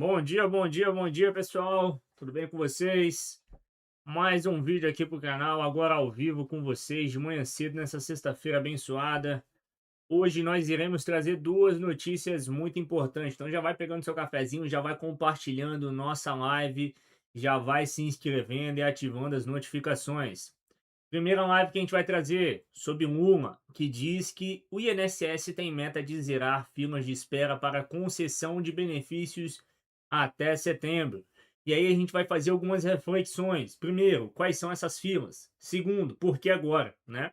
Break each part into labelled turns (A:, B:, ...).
A: Bom dia, bom dia, bom dia, pessoal. Tudo bem com vocês? Mais um vídeo aqui pro canal, agora ao vivo com vocês, de manhã cedo, nessa sexta-feira abençoada. Hoje nós iremos trazer duas notícias muito importantes. Então já vai pegando seu cafezinho, já vai compartilhando nossa live, já vai se inscrevendo e ativando as notificações. Primeira live que a gente vai trazer sobre Luma, que diz que o INSS tem meta de zerar filas de espera para concessão de benefícios até setembro. E aí a gente vai fazer algumas reflexões. Primeiro, quais são essas filas? Segundo, por que agora, né?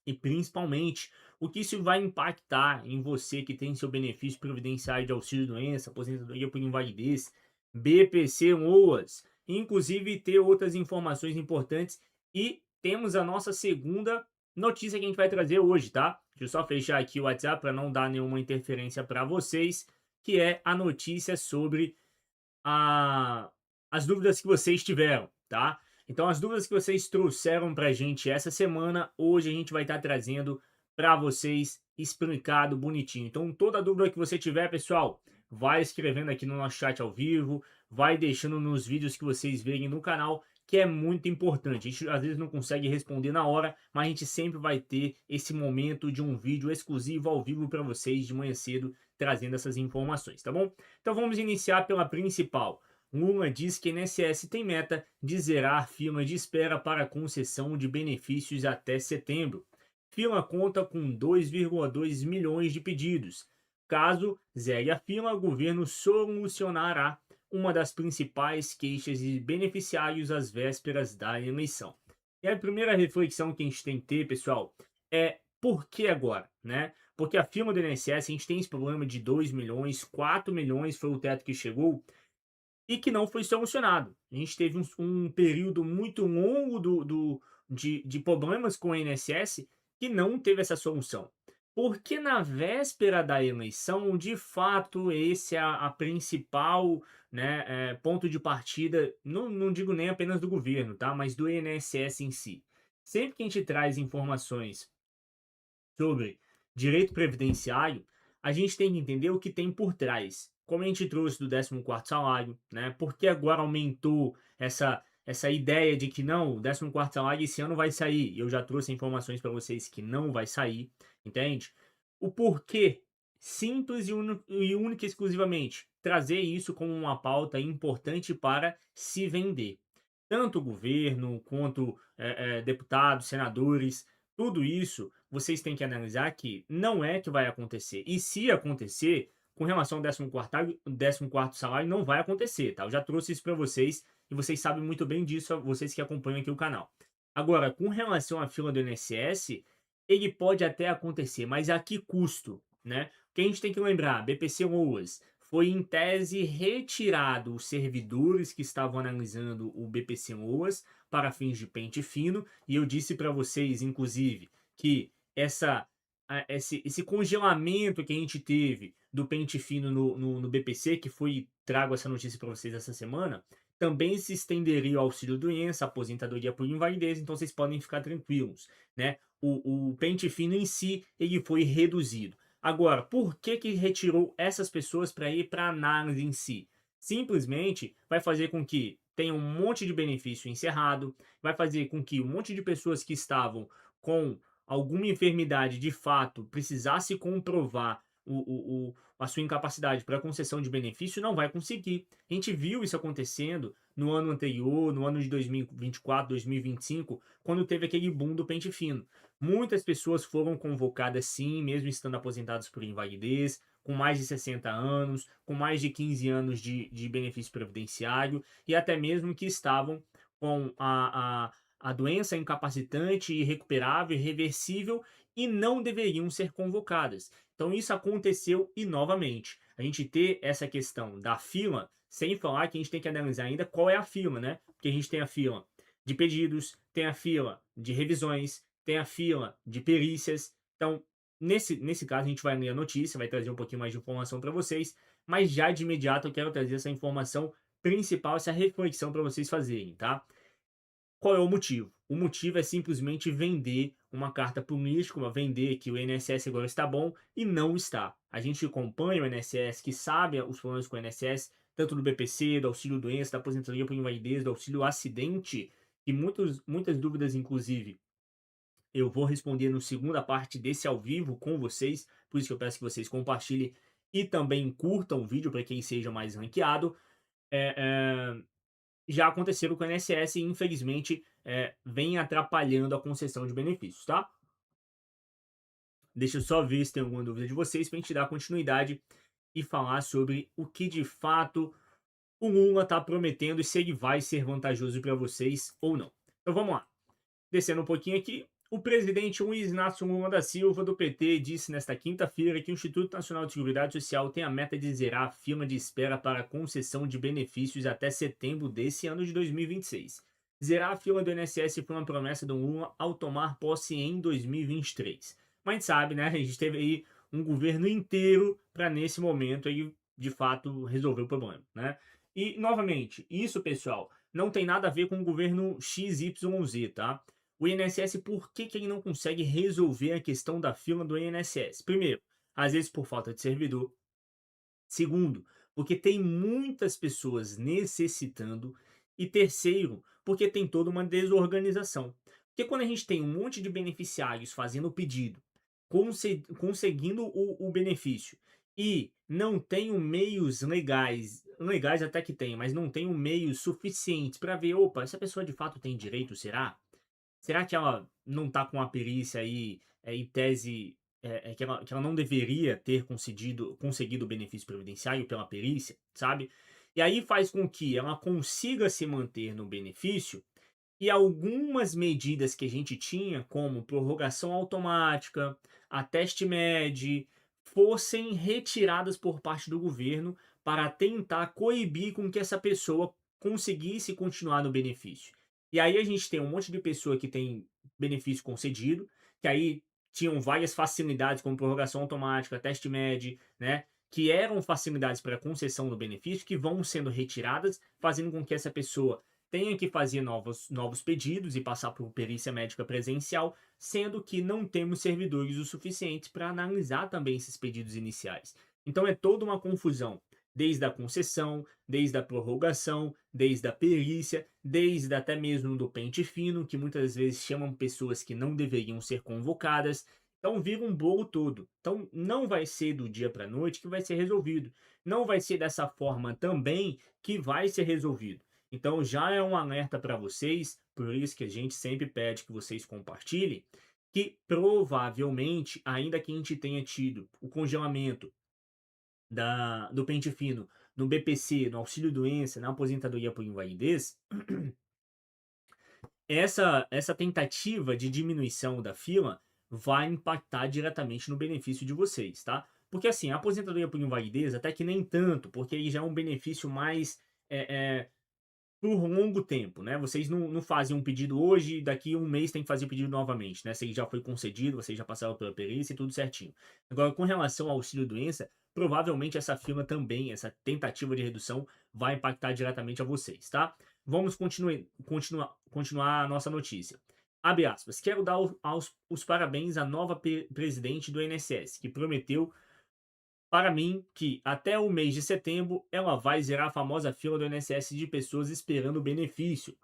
A: E principalmente, o que isso vai impactar em você que tem seu benefício previdenciário de auxílio-doença, aposentadoria por invalidez, BPC, LOAS, inclusive ter outras informações importantes. E temos a nossa segunda notícia que a gente vai trazer hoje, tá? Deixa eu só fechar aqui o WhatsApp para não dar nenhuma interferência para vocês, que é a notícia sobre a as dúvidas que vocês tiveram, tá? Então, as dúvidas que vocês trouxeram para a gente essa semana, hoje a gente vai estar trazendo para vocês explicado bonitinho. Então, toda dúvida que você tiver, pessoal, vai escrevendo aqui no nosso chat ao vivo, vai deixando nos vídeos que vocês verem no canal, que é muito importante. A gente às vezes não consegue responder na hora, mas a gente sempre vai ter esse momento de um vídeo exclusivo ao vivo para vocês de manhã cedo, trazendo essas informações, tá bom? Então vamos iniciar pela principal. Lula diz que INSS tem meta de zerar fila de espera para concessão de benefícios até setembro. Fila conta com 2,2 milhões de pedidos. Caso zere a fila, o governo solucionará uma das principais queixas de beneficiários às vésperas da eleição. E a primeira reflexão que a gente tem que ter, pessoal, é por que agora, né? Porque a fila do INSS, a gente tem esse problema de 2 milhões, 4 milhões foi o teto que chegou, e que não foi solucionado. A gente teve um período muito longo de problemas com o INSS que não teve essa solução. Porque na véspera da eleição, de fato, esse é a principal, né, ponto de partida, não digo nem apenas do governo, tá, mas do INSS em si. Sempre que a gente traz informações sobre direito previdenciário, a gente tem que entender o que tem por trás. Como a gente trouxe do 14º salário, né? Porque agora aumentou essa ideia de que não, o 14º salário esse ano vai sair. Eu já trouxe informações para vocês que não vai sair, entende? O porquê, simples e única e exclusivamente, trazer isso como uma pauta importante para se vender. Tanto o governo quanto deputados, senadores, tudo isso vocês têm que analisar que não é que vai acontecer. E se acontecer, com relação ao 14º salário, não vai acontecer, tá? Eu já trouxe isso para vocês e vocês sabem muito bem disso, vocês que acompanham aqui o canal. Agora, com relação à fila do INSS, ele pode até acontecer, mas a que custo, né? O que a gente tem que lembrar, BPC Loas foi em tese retirado os servidores que estavam analisando o BPC Loas para fins de pente fino, e eu disse para vocês, inclusive, que esse congelamento que a gente teve do pente fino no BPC, que foi, trago essa notícia para vocês essa semana, também se estenderia ao auxílio-doença, aposentadoria por invalidez, então vocês podem ficar tranquilos, né? O pente fino em si, ele foi reduzido. Agora, por que que retirou essas pessoas para ir para a análise em si? Simplesmente vai fazer com que tenha um monte de benefício encerrado, vai fazer com que um monte de pessoas que estavam com alguma enfermidade de fato precisasse comprovar a sua incapacidade para concessão de benefício, não vai conseguir. A gente viu isso acontecendo no ano anterior, no ano de 2024, 2025, quando teve aquele boom do pente fino. Muitas pessoas foram convocadas sim, mesmo estando aposentadas por invalidez, com mais de 60 anos, com mais de 15 anos de benefício previdenciário, e até mesmo que estavam com a doença incapacitante, irrecuperável, irreversível e não deveriam ser convocadas. Então isso aconteceu e novamente. A gente ter essa questão da fila, sem falar que a gente tem que analisar ainda qual é a fila, né? Porque a gente tem a fila de pedidos, tem a fila de revisões, tem a fila de perícias. Então, nesse caso, a gente vai ler a notícia, vai trazer um pouquinho mais de informação para vocês, mas já de imediato eu quero trazer essa informação principal, essa reflexão para vocês fazerem, tá? Qual é o motivo? O motivo é simplesmente vender uma carta política, vender que o INSS agora está bom e não está. A gente acompanha o INSS, que sabe os problemas com o INSS, tanto do BPC, do auxílio-doença, da aposentadoria por invalidez, do auxílio-acidente, e muitas dúvidas, inclusive, eu vou responder no segunda parte desse ao vivo com vocês, por isso que eu peço que vocês compartilhem e também curtam o vídeo para quem seja mais ranqueado. Eh eh, Já aconteceram com o INSS e infelizmente, vem atrapalhando a concessão de benefícios, tá? Deixa eu só ver se tem alguma dúvida de vocês para a gente dar continuidade e falar sobre o que de fato o Lula está prometendo e se ele vai ser vantajoso para vocês ou não. Então vamos lá. Descendo um pouquinho aqui, o presidente Luiz Inácio Lula da Silva, do PT, disse nesta quinta-feira que o Instituto Nacional de Seguridade Social tem a meta de zerar a fila de espera para concessão de benefícios até setembro desse ano de 2026. Zerar a fila do INSS foi uma promessa do Lula ao tomar posse em 2023. Mas a gente sabe, né? A gente teve aí um governo inteiro para, nesse momento, aí, de fato, resolver o problema, né? E, novamente, isso, pessoal, não tem nada a ver com o governo XYZ, tá? O INSS, por que ele não consegue resolver a questão da fila do INSS? Primeiro, às vezes por falta de servidor. Segundo, porque tem muitas pessoas necessitando. E terceiro, porque tem toda uma desorganização. Porque quando a gente tem um monte de beneficiários fazendo o pedido, conseguindo o benefício, e não tenho meios legais, legais até que tem, mas não tenho meios suficientes para ver, opa, essa pessoa de fato tem direito, será? Será que ela não está com a perícia aí, em tese, que ela não deveria ter conseguido o benefício previdenciário pela perícia, sabe? E aí faz com que ela consiga se manter no benefício e algumas medidas que a gente tinha, como prorrogação automática, a teste med, fossem retiradas por parte do governo para tentar coibir com que essa pessoa conseguisse continuar no benefício. E aí a gente tem um monte de pessoa que tem benefício concedido, que aí tinham várias facilidades, como prorrogação automática, teste med, né? Que eram facilidades para concessão do benefício, que vão sendo retiradas, fazendo com que essa pessoa tenha que fazer novos pedidos e passar por perícia médica presencial, sendo que não temos servidores o suficiente para analisar também esses pedidos iniciais. Então é toda uma confusão, desde a concessão, desde a prorrogação, desde a perícia, desde até mesmo do pente fino, que muitas vezes chamam pessoas que não deveriam ser convocadas. Então vira um bolo todo. Então não vai ser do dia para a noite que vai ser resolvido. Não vai ser dessa forma também que vai ser resolvido. Então já é um alerta para vocês, por isso que a gente sempre pede que vocês compartilhem, que provavelmente, ainda que a gente tenha tido o congelamento do pente fino no BPC, no auxílio-doença, na aposentadoria por invalidez, essa tentativa de diminuição da fila vai impactar diretamente no benefício de vocês, tá? Porque assim, a aposentadoria por invalidez até que nem tanto, porque aí já é um benefício mais por longo tempo, né? Vocês não fazem um pedido hoje, daqui a um mês tem que fazer o pedido novamente, né? Se ele já foi concedido, vocês já passaram pela perícia e tudo certinho. Agora, com relação ao auxílio-doença, provavelmente essa fila também, essa tentativa de redução, vai impactar diretamente a vocês, tá? Vamos continuar a nossa notícia. Abre aspas. Quero dar os parabéns à nova presidente do INSS, que prometeu para mim que até o mês de setembro ela vai zerar a famosa fila do INSS de pessoas esperando o benefício.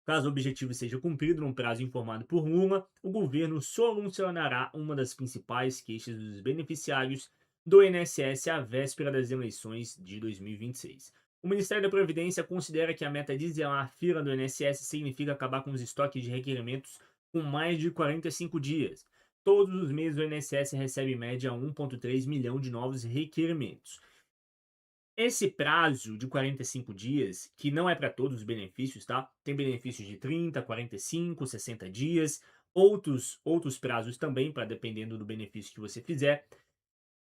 A: Caso o objetivo seja cumprido num prazo informado por Lula, o governo solucionará uma das principais queixas dos beneficiários do INSS à véspera das eleições de 2026. O Ministério da Previdência considera que a meta de zerar a fila do INSS significa acabar com os estoques de requerimentos com mais de 45 dias. Todos os meses o INSS recebe em média 1,3 milhão de novos requerimentos. Esse prazo de 45 dias, que não é para todos os benefícios, tá? Tem benefícios de 30, 45, 60 dias, outros prazos também, para dependendo do benefício que você fizer.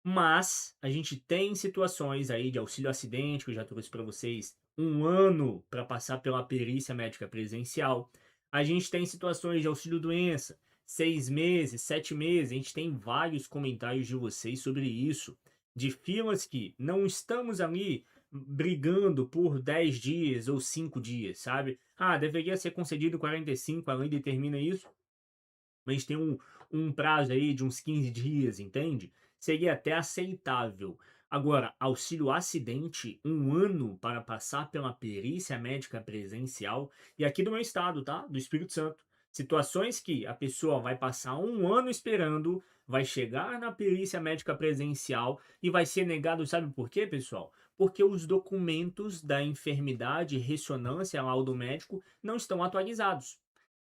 A: Mas a gente tem situações aí de auxílio acidente, que eu já trouxe para vocês, um ano para passar pela perícia médica presencial. A gente tem situações de auxílio doença, 6 meses, 7 meses. A gente tem vários comentários de vocês sobre isso, de filas que não estamos ali brigando por 10 dias ou 5 dias, sabe? Ah, deveria ser concedido 45, a lei determina isso, mas a gente tem um prazo aí de uns 15 dias, entende? Seria até aceitável. Agora, auxílio acidente, 1 ano para passar pela perícia médica presencial, e aqui do meu estado, tá? Do Espírito Santo. Situações que a pessoa vai passar 1 ano esperando, vai chegar na perícia médica presencial e vai ser negado, sabe por quê, pessoal? Porque os documentos da enfermidade, ressonância, laudo médico, não estão atualizados.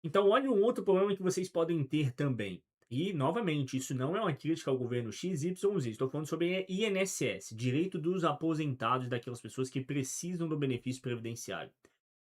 A: Então, olha um outro problema que vocês podem ter também. E, novamente, isso não é uma crítica ao governo XYZ, estou falando sobre INSS, direito dos aposentados, daquelas pessoas que precisam do benefício previdenciário.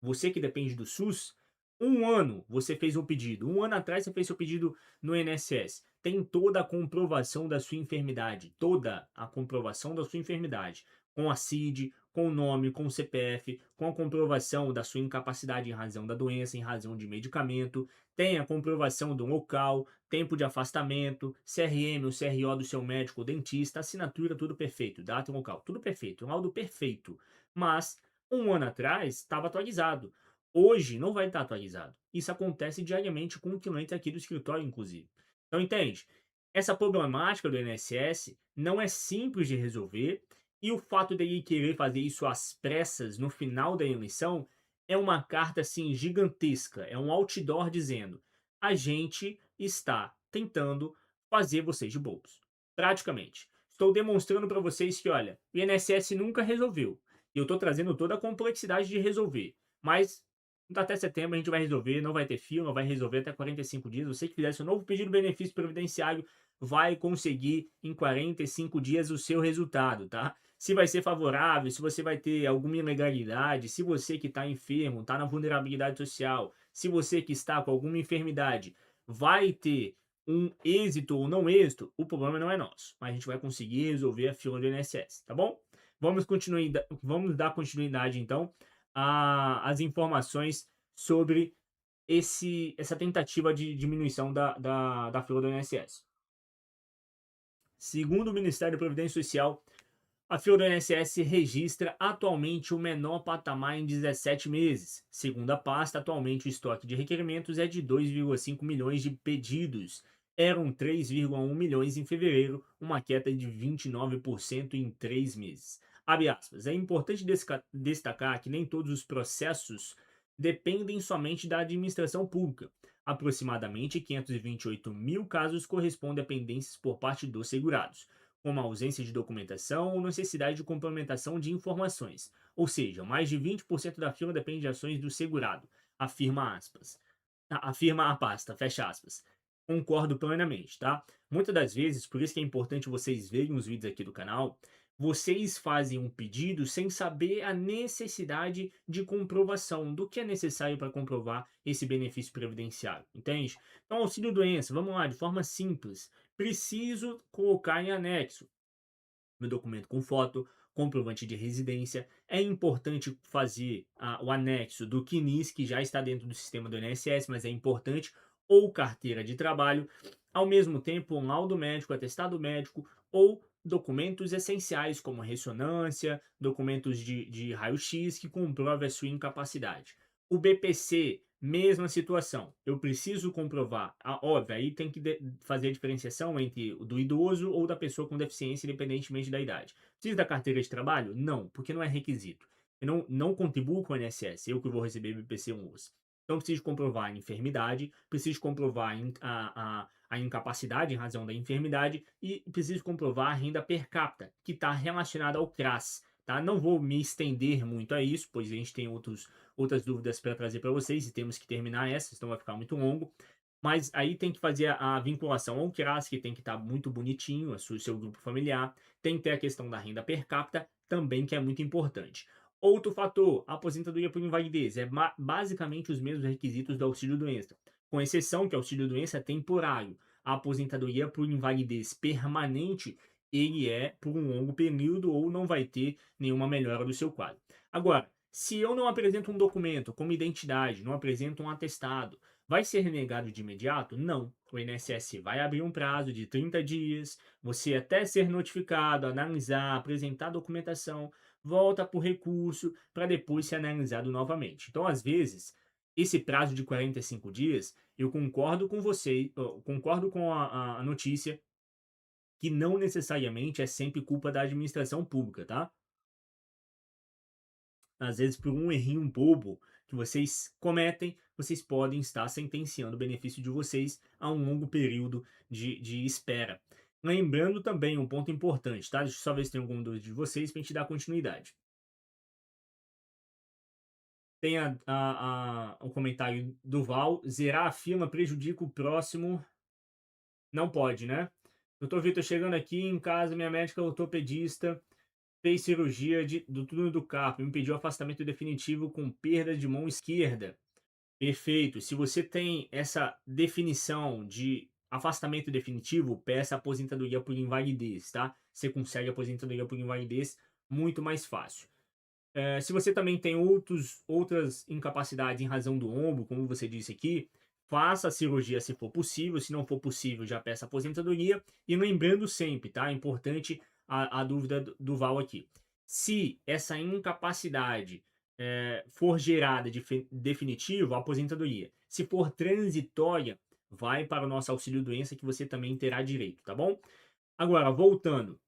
A: Você que depende do SUS, 1 ano você fez um pedido, 1 ano atrás você fez seu pedido no INSS. Tem toda a comprovação da sua enfermidade, toda a comprovação da sua enfermidade, com a CID, com o nome, com o CPF, com a comprovação da sua incapacidade em razão da doença, em razão de medicamento, tem a comprovação do local, tempo de afastamento, CRM ou CRO do seu médico ou dentista, assinatura, tudo perfeito, data e local, tudo perfeito, um laudo perfeito. Mas 1 ano atrás estava atualizado. Hoje não vai estar atualizado. Isso acontece diariamente com o cliente aqui do escritório, inclusive. Então, entende? Essa problemática do INSS não é simples de resolver e o fato dele querer fazer isso às pressas no final da eleição é uma carta assim gigantesca, é um outdoor dizendo: a gente está tentando fazer vocês de bobos. Praticamente. Estou demonstrando para vocês que, olha, o INSS nunca resolveu. E eu estou trazendo toda a complexidade de resolver. Mas até setembro a gente vai resolver, não vai ter fila, vai resolver até 45 dias. Você que fizer seu novo pedido de benefício previdenciário vai conseguir em 45 dias o seu resultado, tá? Se vai ser favorável, se você vai ter alguma ilegalidade, se você que está enfermo, está na vulnerabilidade social, se você que está com alguma enfermidade vai ter um êxito ou não êxito, o problema não é nosso. Mas a gente vai conseguir resolver a fila do INSS, tá bom? Vamos dar continuidade, então, às informações sobre essa tentativa de diminuição da fila do INSS. Segundo o Ministério da Previdência Social, a fila do INSS registra atualmente o menor patamar em 17 meses. Segundo a pasta, atualmente o estoque de requerimentos é de 2,5 milhões de pedidos. Eram 3,1 milhões em fevereiro, uma queda de 29% em 3 meses. Abre aspas. É importante destacar que nem todos os processos dependem somente da administração pública. Aproximadamente 528 mil casos correspondem a pendências por parte dos segurados, como a ausência de documentação ou necessidade de complementação de informações. Ou seja, mais de 20% da fila depende de ações do segurado, afirma aspas. Afirma a pasta, fecha aspas. Concordo plenamente, tá? Muitas das vezes, por isso que é importante vocês verem os vídeos aqui do canal, vocês fazem um pedido sem saber a necessidade de comprovação, do que é necessário para comprovar esse benefício previdenciário, entende? Então, auxílio doença, vamos lá, de forma simples. Preciso colocar em anexo meu documento com foto, comprovante de residência. É importante fazer o anexo do CNIS, que já está dentro do sistema do INSS, mas é importante, ou carteira de trabalho, ao mesmo tempo um laudo médico, atestado médico ou documentos essenciais como ressonância, documentos de raio-x que comprovem a sua incapacidade. O BPC, mesma situação. Eu preciso comprovar. Óbvio, aí tem que fazer a diferenciação entre o do idoso ou da pessoa com deficiência, independentemente da idade. Precisa da carteira de trabalho? Não, porque não é requisito. Eu não contribuo com o INSS, eu que vou receber BPC 11. Então, preciso comprovar a enfermidade, preciso comprovar a incapacidade em razão da enfermidade e preciso comprovar a renda per capita, que está relacionada ao CRAS. Tá? Não vou me estender muito a isso, pois a gente tem outras dúvidas para trazer para vocês e temos que terminar essa, senão vai ficar muito longo. Mas aí tem que fazer a vinculação ao CRAS, que tem que estar muito bonitinho, o seu grupo familiar. Tem que ter a questão da renda per capita, também, que é muito importante. Outro fator, a aposentadoria por invalidez. É basicamente os mesmos requisitos do auxílio-doença, com exceção que o auxílio-doença é temporário. A aposentadoria por invalidez permanente, ele é por um longo período ou não vai ter nenhuma melhora do seu quadro. Agora, se eu não apresento um documento como identidade, não apresento um atestado, vai ser renegado de imediato? Não. O INSS vai abrir um prazo de 30 dias, você até ser notificado, analisar, apresentar a documentação, volta para o recurso para depois ser analisado novamente. Então, às vezes, esse prazo de 45 dias, eu concordo com você, eu concordo com a notícia que não necessariamente é sempre culpa da administração pública, tá? Às vezes, por um errinho bobo que vocês cometem, vocês podem estar sentenciando o benefício de vocês a um longo período de espera. Lembrando também um ponto importante, tá? Deixa eu só ver se tem alguma dúvida de vocês para a gente dar continuidade. Tem o comentário do Val. Zerar a fila prejudica o próximo. Não pode, né? Doutor Vitor, chegando aqui em casa, minha médica ortopedista fez cirurgia do túnel do carpo e me pediu afastamento definitivo com perda de mão esquerda. Perfeito. Se você tem essa definição de afastamento definitivo, peça aposentadoria por invalidez, tá? Você consegue aposentadoria por invalidez muito mais fácil. Se você também tem outras incapacidades em razão do ombro, como você disse aqui, faça a cirurgia se for possível. Se não for possível, já peça aposentadoria. E lembrando sempre, tá? É importante a dúvida do Val aqui. Se essa incapacidade for gerada de definitivo, aposentadoria. Se for transitória, vai para o nosso auxílio-doença que você também terá direito, tá bom? Agora, voltando.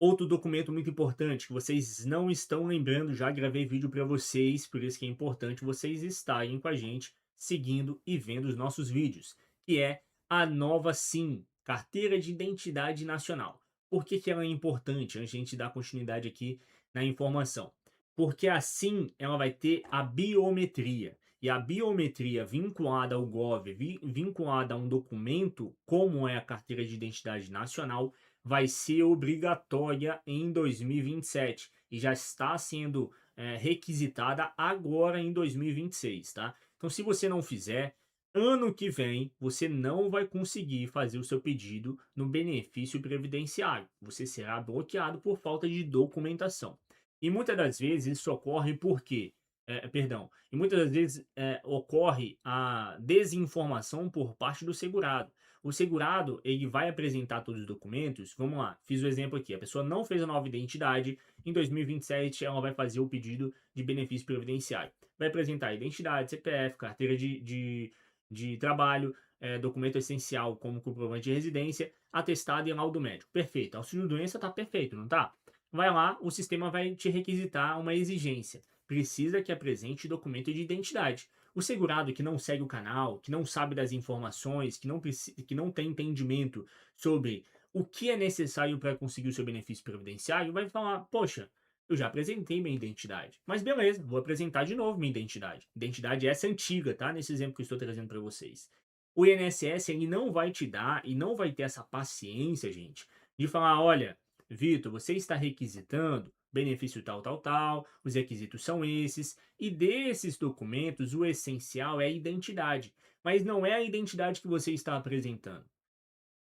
A: Outro documento muito importante que vocês não estão lembrando, já gravei vídeo para vocês, por isso que é importante vocês estarem com a gente, seguindo e vendo os nossos vídeos, que é a nova SIM, Carteira de Identidade Nacional. Por que ela é importante? Antes de a gente dar continuidade aqui na informação. Porque assim ela vai ter a biometria. E a biometria vinculada ao GOV, vinculada a um documento, como é a Carteira de Identidade Nacional, vai ser obrigatória em 2027 e já está sendo requisitada agora em 2026, tá? Então, se você não fizer, ano que vem você não vai conseguir fazer o seu pedido no benefício previdenciário. Você será bloqueado por falta de documentação. E muitas das vezes isso ocorre porque, e muitas das vezes ocorre a desinformação por parte do segurado. O segurado, ele vai apresentar todos os documentos. Vamos lá, fiz o exemplo aqui. A pessoa não fez a nova identidade. Em 2027, ela vai fazer o pedido de benefício previdenciário. Vai apresentar identidade, CPF, carteira de trabalho, documento essencial como comprovante de residência, atestado e laudo médico. Perfeito. Auxílio-doença tá perfeito, não tá? Vai lá, o sistema vai te requisitar uma exigência. Precisa que apresente documento de identidade. O segurado que não segue o canal, que não sabe das informações, que não tem entendimento sobre o que é necessário para conseguir o seu benefício previdenciário, vai falar: poxa, eu já apresentei minha identidade. Mas beleza, vou apresentar de novo minha identidade. Identidade essa antiga, tá? Nesse exemplo que eu estou trazendo para vocês. O INSS ele não vai te dar e não vai ter essa paciência, gente, de falar: olha, Vitor, você está requisitando benefício tal, tal, tal, os requisitos são esses, e desses documentos o essencial é a identidade, mas não é a identidade que você está apresentando.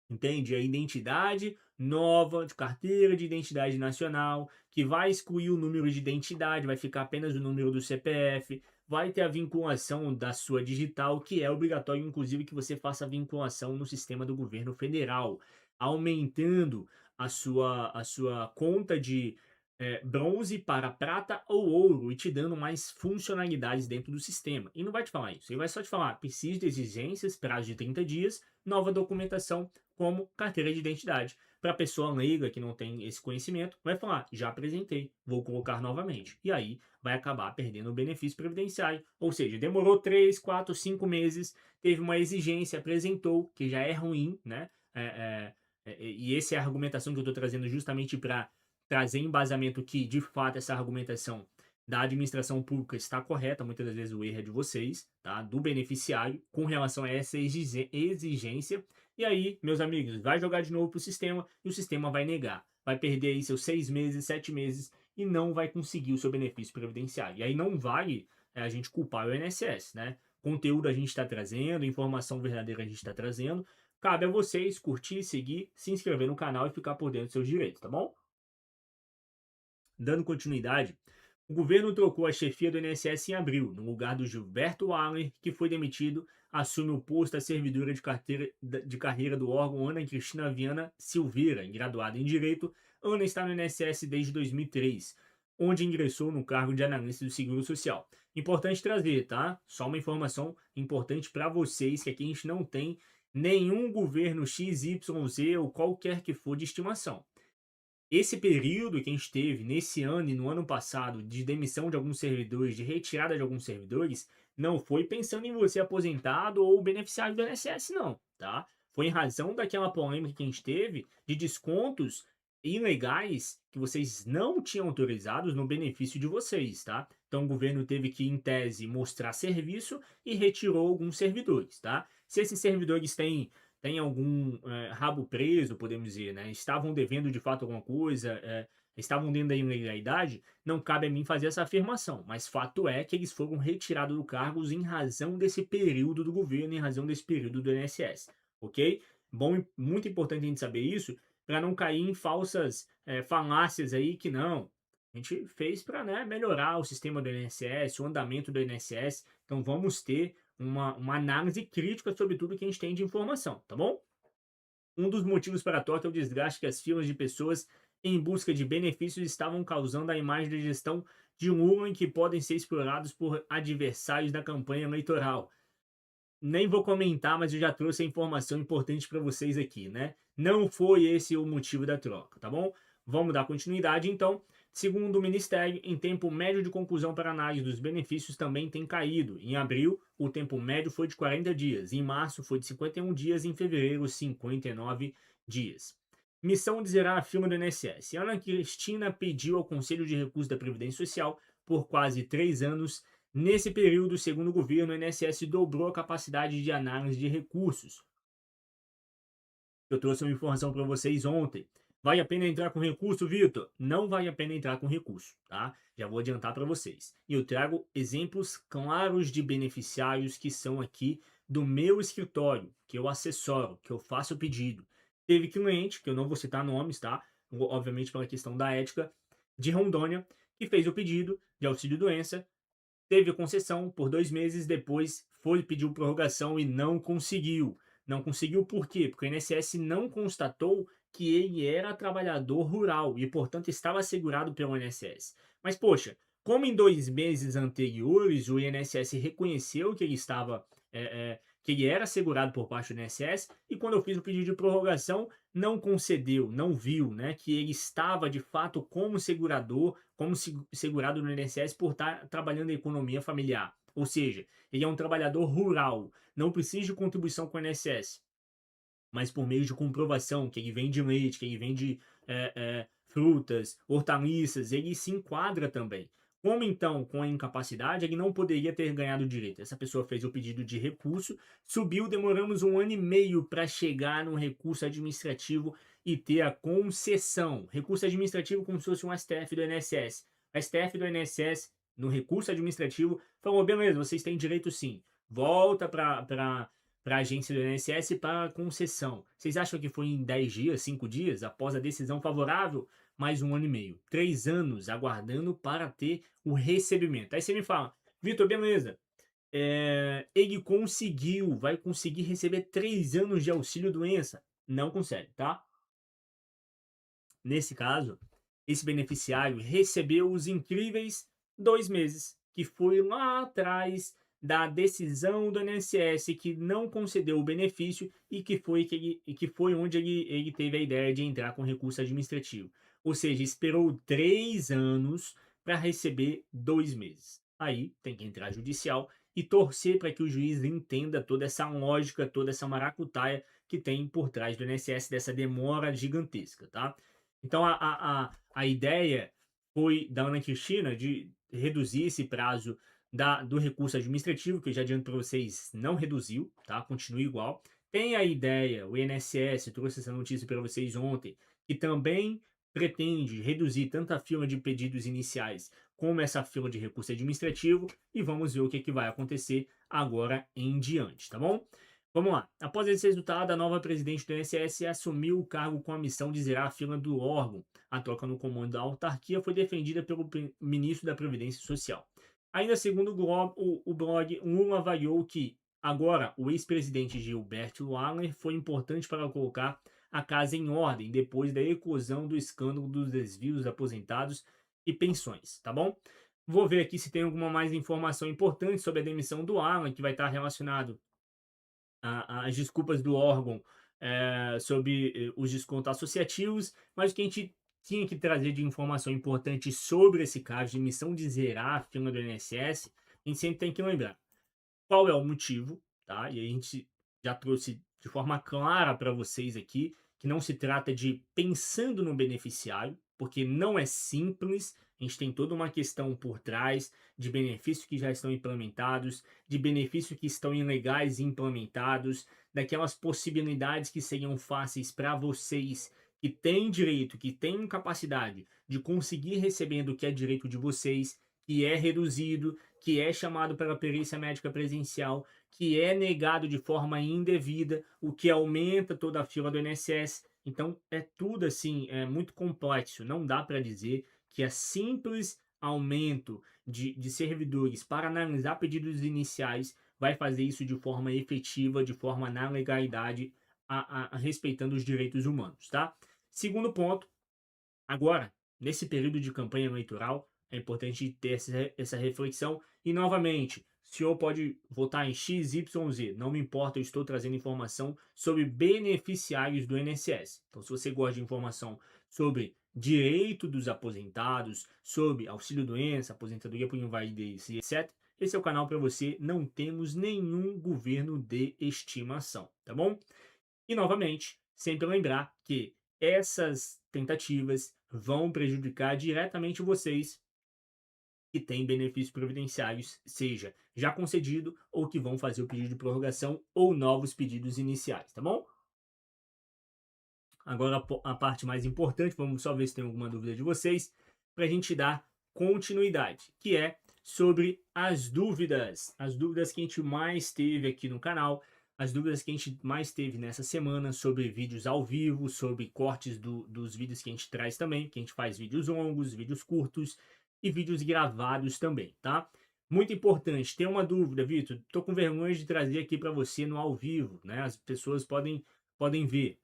A: Entende? A identidade nova de carteira de identidade nacional, que vai excluir o número de identidade, vai ficar apenas o número do CPF, vai ter a vinculação da sua digital, que é obrigatório, inclusive, que você faça a vinculação no sistema do governo federal, aumentando a sua conta de bronze para prata ou ouro e te dando mais funcionalidades dentro do sistema. E não vai te falar isso, ele vai só te falar: precisa de exigências, prazo de 30 dias, nova documentação, como carteira de identidade. Para a pessoa leiga que não tem esse conhecimento, vai falar: já apresentei, vou colocar novamente. E aí vai acabar perdendo o benefício previdenciário. Ou seja, demorou 3, 4, 5 meses, teve uma exigência, apresentou, que já é ruim, né? E essa é a argumentação que eu estou trazendo justamente para trazer embasamento que, de fato, essa argumentação da administração pública está correta. Muitas das vezes o erro é de vocês, tá? Do beneficiário, com relação a essa exigência. E aí, meus amigos, vai jogar de novo para o sistema e o sistema vai negar. Vai perder aí seus 6 meses, 7 meses e não vai conseguir o seu benefício previdenciário. E aí não vale a gente culpar o INSS, né? Conteúdo a gente está trazendo, informação verdadeira a gente está trazendo. Cabe a vocês curtir, seguir, se inscrever no canal e ficar por dentro dos seus direitos, tá bom? Dando continuidade, o governo trocou a chefia do INSS em abril. No lugar do Gilberto Waller, que foi demitido, assume o posto a servidora de carreira do órgão Ana Cristina Viana Silveira, graduada em Direito. Ana está no INSS desde 2003, onde ingressou no cargo de analista do Seguro Social. Importante trazer, tá? Só uma informação importante para vocês, que aqui a gente não tem nenhum governo XYZ ou qualquer que for de estimação. Esse período que a gente teve nesse ano e no ano passado de demissão de alguns servidores, de retirada de alguns servidores, não foi pensando em você aposentado ou beneficiário do INSS não, tá? Foi em razão daquela polêmica que a gente teve de descontos ilegais que vocês não tinham autorizados no benefício de vocês, tá? Então o governo teve que, em tese, mostrar serviço e retirou alguns servidores, tá? Se esses servidores têm algum rabo preso, podemos dizer, né? Estavam devendo de fato alguma coisa, estavam dentro da ilegalidade, não cabe a mim fazer essa afirmação, mas fato é que eles foram retirados do cargo em razão desse período do governo, em razão desse período do INSS, ok? Bom, muito importante a gente saber isso, para não cair em falsas falácias aí que não. A gente fez para, né, melhorar o sistema do INSS, o andamento do INSS, então vamos ter uma análise crítica sobre tudo que a gente tem de informação, tá bom? Um dos motivos para a troca é o desgaste que as filas de pessoas em busca de benefícios estavam causando à imagem da gestão de Lula, em que podem ser explorados por adversários da campanha eleitoral. Nem vou comentar, mas eu já trouxe a informação importante para vocês aqui, né? Não foi esse o motivo da troca, tá bom? Vamos dar continuidade, então. Segundo o Ministério, em tempo médio de conclusão para análise dos benefícios também tem caído. Em abril, o tempo médio foi de 40 dias, em março foi de 51 dias, em fevereiro, 59 dias. Missão de zerar a fila do INSS. Ana Cristina pediu ao Conselho de Recursos da Previdência Social por quase 3 anos. Nesse período, segundo o governo, o INSS dobrou a capacidade de análise de recursos. Eu trouxe uma informação para vocês ontem. Vale a pena entrar com recurso, Vitor? Não vale a pena entrar com recurso, tá? Já vou adiantar para vocês. E eu trago exemplos claros de beneficiários que são aqui do meu escritório, que eu assessoro, que eu faço o pedido. Teve cliente, que eu não vou citar nomes, tá? Obviamente pela questão da ética, de Rondônia, que fez o pedido de auxílio-doença, teve concessão por 2 meses, depois foi pediu prorrogação e não conseguiu. Não conseguiu por quê? Porque o INSS não constatou que ele era trabalhador rural e, portanto, estava assegurado pelo INSS. Mas, poxa, como em 2 meses anteriores o INSS reconheceu que ele estava, que ele era assegurado por parte do INSS, e quando eu fiz o pedido de prorrogação, não concedeu, não viu, né, que ele estava de fato como segurador, como segurado no INSS por estar trabalhando na economia familiar. Ou seja, ele é um trabalhador rural, não precisa de contribuição com o INSS, mas por meio de comprovação que ele vende leite, que ele vende frutas, hortaliças, ele se enquadra também. Como então, com a incapacidade, ele não poderia ter ganhado o direito? Essa pessoa fez o pedido de recurso, subiu, demoramos 1 ano e meio para chegar no recurso administrativo e ter a concessão. Recurso administrativo como se fosse um STF do INSS. A STF do INSS, no recurso administrativo, falou, beleza, vocês têm direito sim. Volta para a agência do INSS para concessão. Vocês acham que foi em 10 dias, 5 dias, após a decisão favorável? Mais 1 ano e meio. 3 anos aguardando para ter o recebimento. Aí você me fala, Vitor, beleza. Ele conseguiu, vai conseguir receber 3 anos de auxílio doença? Não consegue, tá? Nesse caso, esse beneficiário recebeu os incríveis 2 meses, que foi lá atrás da decisão do INSS que não concedeu o benefício e que foi onde ele teve a ideia de entrar com recurso administrativo. Ou seja, esperou 3 anos para receber 2 meses. Aí tem que entrar judicial e torcer para que o juiz entenda toda essa lógica, toda essa maracutaia que tem por trás do INSS, dessa demora gigantesca, tá? Então a ideia foi da Ana Cristina de reduzir esse prazo do recurso administrativo, que eu já adianto para vocês, não reduziu, tá? Continua igual. Tem a ideia, o INSS trouxe essa notícia para vocês ontem, que também pretende reduzir tanto a fila de pedidos iniciais como essa fila de recurso administrativo, e vamos ver o que vai acontecer agora em diante, tá bom? Vamos lá. Após esse resultado, a nova presidente do INSS assumiu o cargo com a missão de zerar a fila do órgão. A troca no comando da autarquia foi defendida pelo ministro da Previdência Social. Ainda segundo o blog, Lula avaliou que, agora, o ex-presidente Gilberto Wahler foi importante para colocar a casa em ordem depois da eclosão do escândalo dos desvios aposentados e pensões, tá bom? Vou ver aqui se tem alguma mais informação importante sobre a demissão do Alan, que vai estar relacionado as desculpas do órgão sobre os descontos associativos, mas o que a gente tinha que trazer de informação importante sobre esse caso de missão de zerar a fila do INSS, a gente sempre tem que lembrar qual é o motivo, tá? E a gente já trouxe de forma clara para vocês aqui que não se trata de pensando no beneficiário, porque não é simples, a gente tem toda uma questão por trás de benefícios que já estão implementados, de benefícios que estão ilegais e implementados, daquelas possibilidades que seriam fáceis para vocês que têm direito, que têm capacidade de conseguir recebendo o que é direito de vocês, que é reduzido, que é chamado pela perícia médica presencial, que é negado de forma indevida, o que aumenta toda a fila do INSS. Então, é tudo assim, é muito complexo. Não dá para dizer que é simples aumento de servidores para analisar pedidos iniciais vai fazer isso de forma efetiva, de forma na legalidade, respeitando os direitos humanos, tá? Segundo ponto, agora, nesse período de campanha eleitoral, é importante ter essa reflexão. E, novamente, o senhor pode votar em X, Y, Z. Não me importa, eu estou trazendo informação sobre beneficiários do INSS. Então, se você gosta de informação sobre direito dos aposentados, sobre auxílio-doença, aposentadoria por invalidez, etc., esse é o canal para você. Não temos nenhum governo de estimação, tá bom? E, novamente, sempre lembrar que essas tentativas vão prejudicar diretamente vocês que têm benefícios previdenciários, seja já concedido ou que vão fazer o pedido de prorrogação ou novos pedidos iniciais, tá bom? Agora a parte mais importante, vamos só ver se tem alguma dúvida de vocês, para a gente dar continuidade, que é sobre as dúvidas que a gente mais teve aqui no canal, as dúvidas que a gente mais teve nessa semana sobre vídeos ao vivo, sobre cortes dos vídeos que a gente traz também, que a gente faz vídeos longos, vídeos curtos e vídeos gravados também, tá? Muito importante, tem uma dúvida, Vitor, tô com vergonha de trazer aqui para você no ao vivo, né? As pessoas podem ver,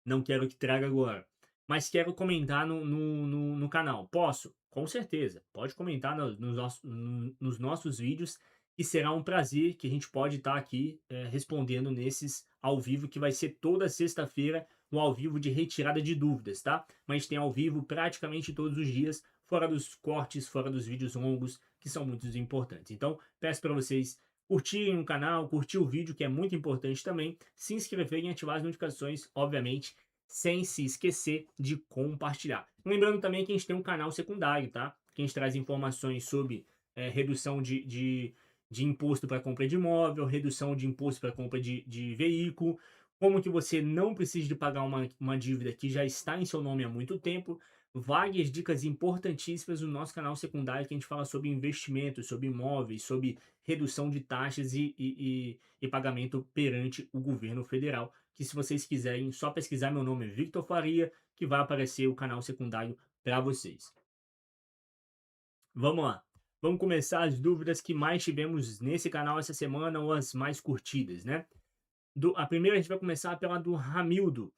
A: não quero que traga agora, mas quero comentar no canal. Posso? Com certeza. Pode comentar nos nossos vídeos, e será um prazer que a gente pode estar aqui respondendo nesses ao vivo, que vai ser toda sexta-feira, um ao vivo de retirada de dúvidas, tá? Mas tem ao vivo praticamente todos os dias, fora dos cortes, fora dos vídeos longos, que são muito importantes. Então, peço para vocês curtirem o canal, curtir o vídeo, que é muito importante também, se inscreverem e ativar as notificações, obviamente, sem se esquecer de compartilhar. Lembrando também que a gente tem um canal secundário, tá? Que a gente traz informações sobre redução de imposto para compra de imóvel, redução de imposto para compra de veículo, como que você não precisa de pagar uma dívida que já está em seu nome há muito tempo, várias dicas importantíssimas no nosso canal secundário, que a gente fala sobre investimentos, sobre imóveis, sobre redução de taxas e pagamento perante o governo federal, que se vocês quiserem, só pesquisar meu nome é Victor Faria, que vai aparecer o canal secundário para vocês. Vamos lá. Vamos começar as dúvidas que mais tivemos nesse canal essa semana, ou as mais curtidas, né? A primeira a gente vai começar pela do Ramildo.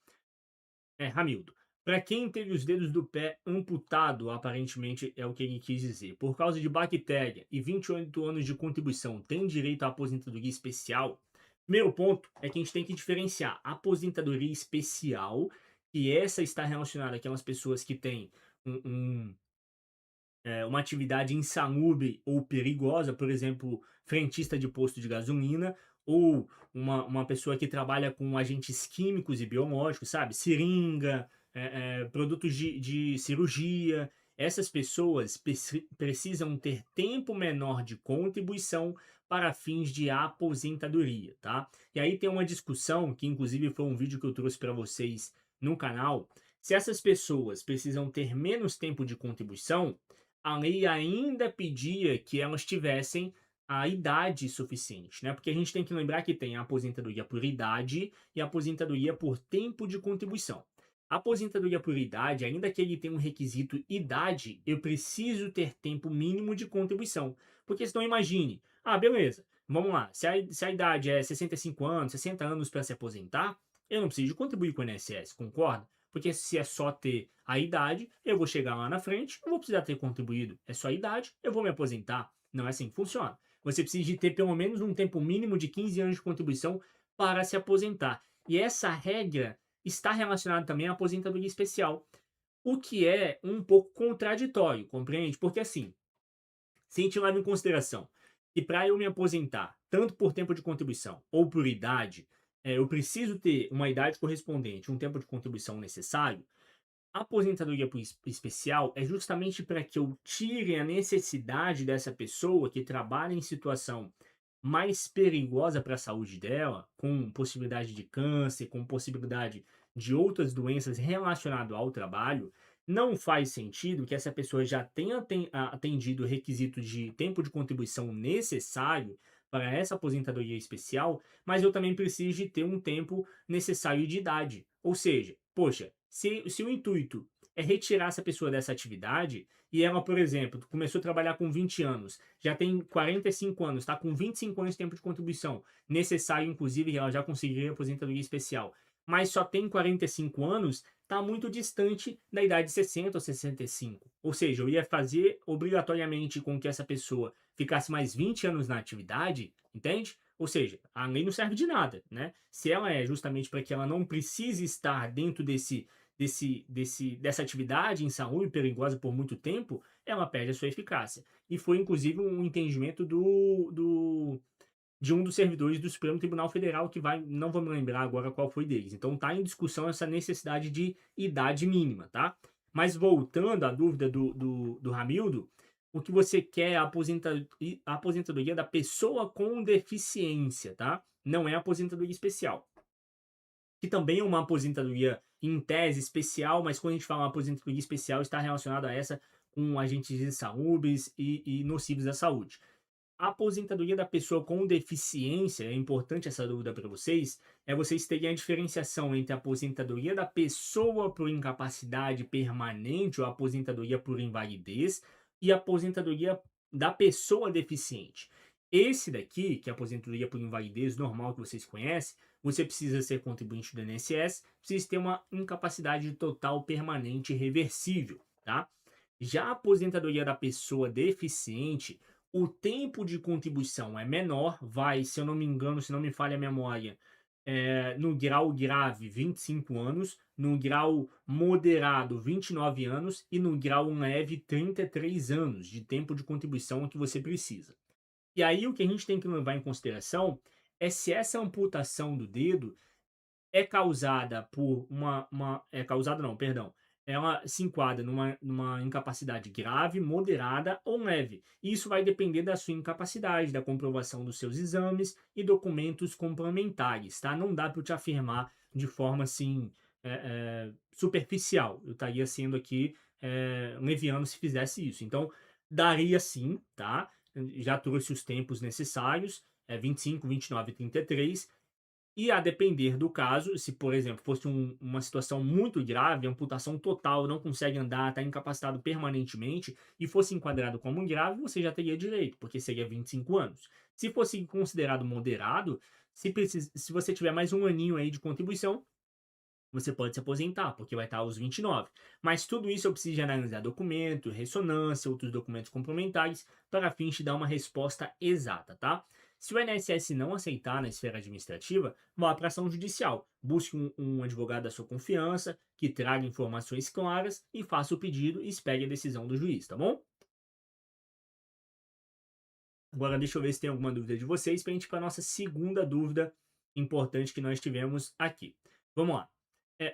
A: Ramildo. Para quem teve os dedos do pé amputado, aparentemente é o que ele quis dizer, por causa de bactéria e 28 anos de contribuição, tem direito à aposentadoria especial? Primeiro ponto é que a gente tem que diferenciar a aposentadoria especial, que essa está relacionada àquelas pessoas que têm uma atividade insalubre ou perigosa, por exemplo, frentista de posto de gasolina, ou uma pessoa que trabalha com agentes químicos e biológicos, sabe? Seringa, produtos de cirurgia. Essas pessoas precisam ter tempo menor de contribuição para fins de aposentadoria, tá? E aí tem uma discussão, que inclusive foi um vídeo que eu trouxe para vocês no canal, se essas pessoas precisam ter menos tempo de contribuição, a lei ainda pedia que elas tivessem a idade suficiente, né? Porque a gente tem que lembrar que tem a aposentadoria por idade e a aposentadoria por tempo de contribuição. A aposentadoria por idade, ainda que ele tenha um requisito idade, eu preciso ter tempo mínimo de contribuição. Porque senão imagine, beleza, vamos lá, se a idade é 65 anos, 60 anos para se aposentar, eu não preciso de contribuir com o INSS, concorda? Porque se é só ter a idade, eu vou chegar lá na frente, não vou precisar ter contribuído. É só a idade, eu vou me aposentar. Não é assim que funciona. Você precisa de ter pelo menos um tempo mínimo de 15 anos de contribuição para se aposentar. E essa regra está relacionada também à aposentadoria especial, o que é um pouco contraditório, compreende? Porque assim, se a gente leva em consideração que para eu me aposentar, tanto por tempo de contribuição ou por idade, eu preciso ter uma idade correspondente, um tempo de contribuição necessário, a aposentadoria por especial é justamente para que eu tire a necessidade dessa pessoa que trabalha em situação mais perigosa para a saúde dela, com possibilidade de câncer, com possibilidade de outras doenças relacionadas ao trabalho, não faz sentido que essa pessoa já tenha atendido o requisito de tempo de contribuição necessário para essa aposentadoria especial, mas eu também preciso de ter um tempo necessário de idade. Ou seja, poxa, se o intuito é retirar essa pessoa dessa atividade, e ela, por exemplo, começou a trabalhar com 20 anos, já tem 45 anos, está com 25 anos de tempo de contribuição, necessário, inclusive, ela já conseguiria aposentadoria especial, mas só tem 45 anos, está muito distante da idade de 60 ou 65. Ou seja, eu ia fazer obrigatoriamente com que essa pessoa ficasse mais 20 anos na atividade, entende? Ou seja, a lei não serve de nada, né? Se ela é justamente para que ela não precise estar dentro dessa atividade em saúde perigosa por muito tempo, ela perde a sua eficácia. E foi inclusive um entendimento de um dos servidores do Supremo Tribunal Federal que vai, não vou me lembrar agora qual foi deles. Então está em discussão essa necessidade de idade mínima, tá? Mas voltando à dúvida do Ramildo, o que você quer é a aposentadoria da pessoa com deficiência, tá? Não é a aposentadoria especial, que também é uma aposentadoria em tese especial, mas quando a gente fala aposentadoria especial, está relacionado a essa com agentes insalubres e nocivos à saúde. A aposentadoria da pessoa com deficiência, é importante essa dúvida para vocês, é vocês terem a diferenciação entre a aposentadoria da pessoa por incapacidade permanente ou aposentadoria por invalidez e a aposentadoria da pessoa deficiente. Esse daqui, que é a aposentadoria por invalidez normal que vocês conhecem, você precisa ser contribuinte do INSS, precisa ter uma incapacidade total permanente reversível, tá? Já a aposentadoria da pessoa deficiente, o tempo de contribuição é menor, vai, se eu não me engano, se não me falha a memória, no grau grave 25 anos, no grau moderado 29 anos e no grau leve 33 anos de tempo de contribuição que você precisa. E aí o que a gente tem que levar em consideração é se essa amputação do dedo é causada por é causada não, perdão. Ela se enquadra numa incapacidade grave, moderada ou leve. Isso vai depender da sua incapacidade, da comprovação dos seus exames e documentos complementares, tá? Não dá para eu te afirmar de forma assim superficial. Eu estaria sendo aqui leviano se fizesse isso. Então, daria sim, tá? Já trouxe os tempos necessários, 25, 29 e 33. E a depender do caso, se por exemplo fosse uma situação muito grave, amputação total, não consegue andar, está incapacitado permanentemente e fosse enquadrado como grave, você já teria direito, porque seria 25 anos. Se fosse considerado moderado, se você tiver mais um aninho aí de contribuição, você pode se aposentar, porque vai estar aos 29. Mas tudo isso eu preciso de analisar documento, ressonância, outros documentos complementares, para fins de dar uma resposta exata, tá? Se o INSS não aceitar na esfera administrativa, vá para ação judicial. Busque um advogado da sua confiança, que traga informações claras e faça o pedido e espere a decisão do juiz, tá bom? Agora deixa eu ver se tem alguma dúvida de vocês, para a gente ir para a nossa segunda dúvida importante que nós tivemos aqui. Vamos lá.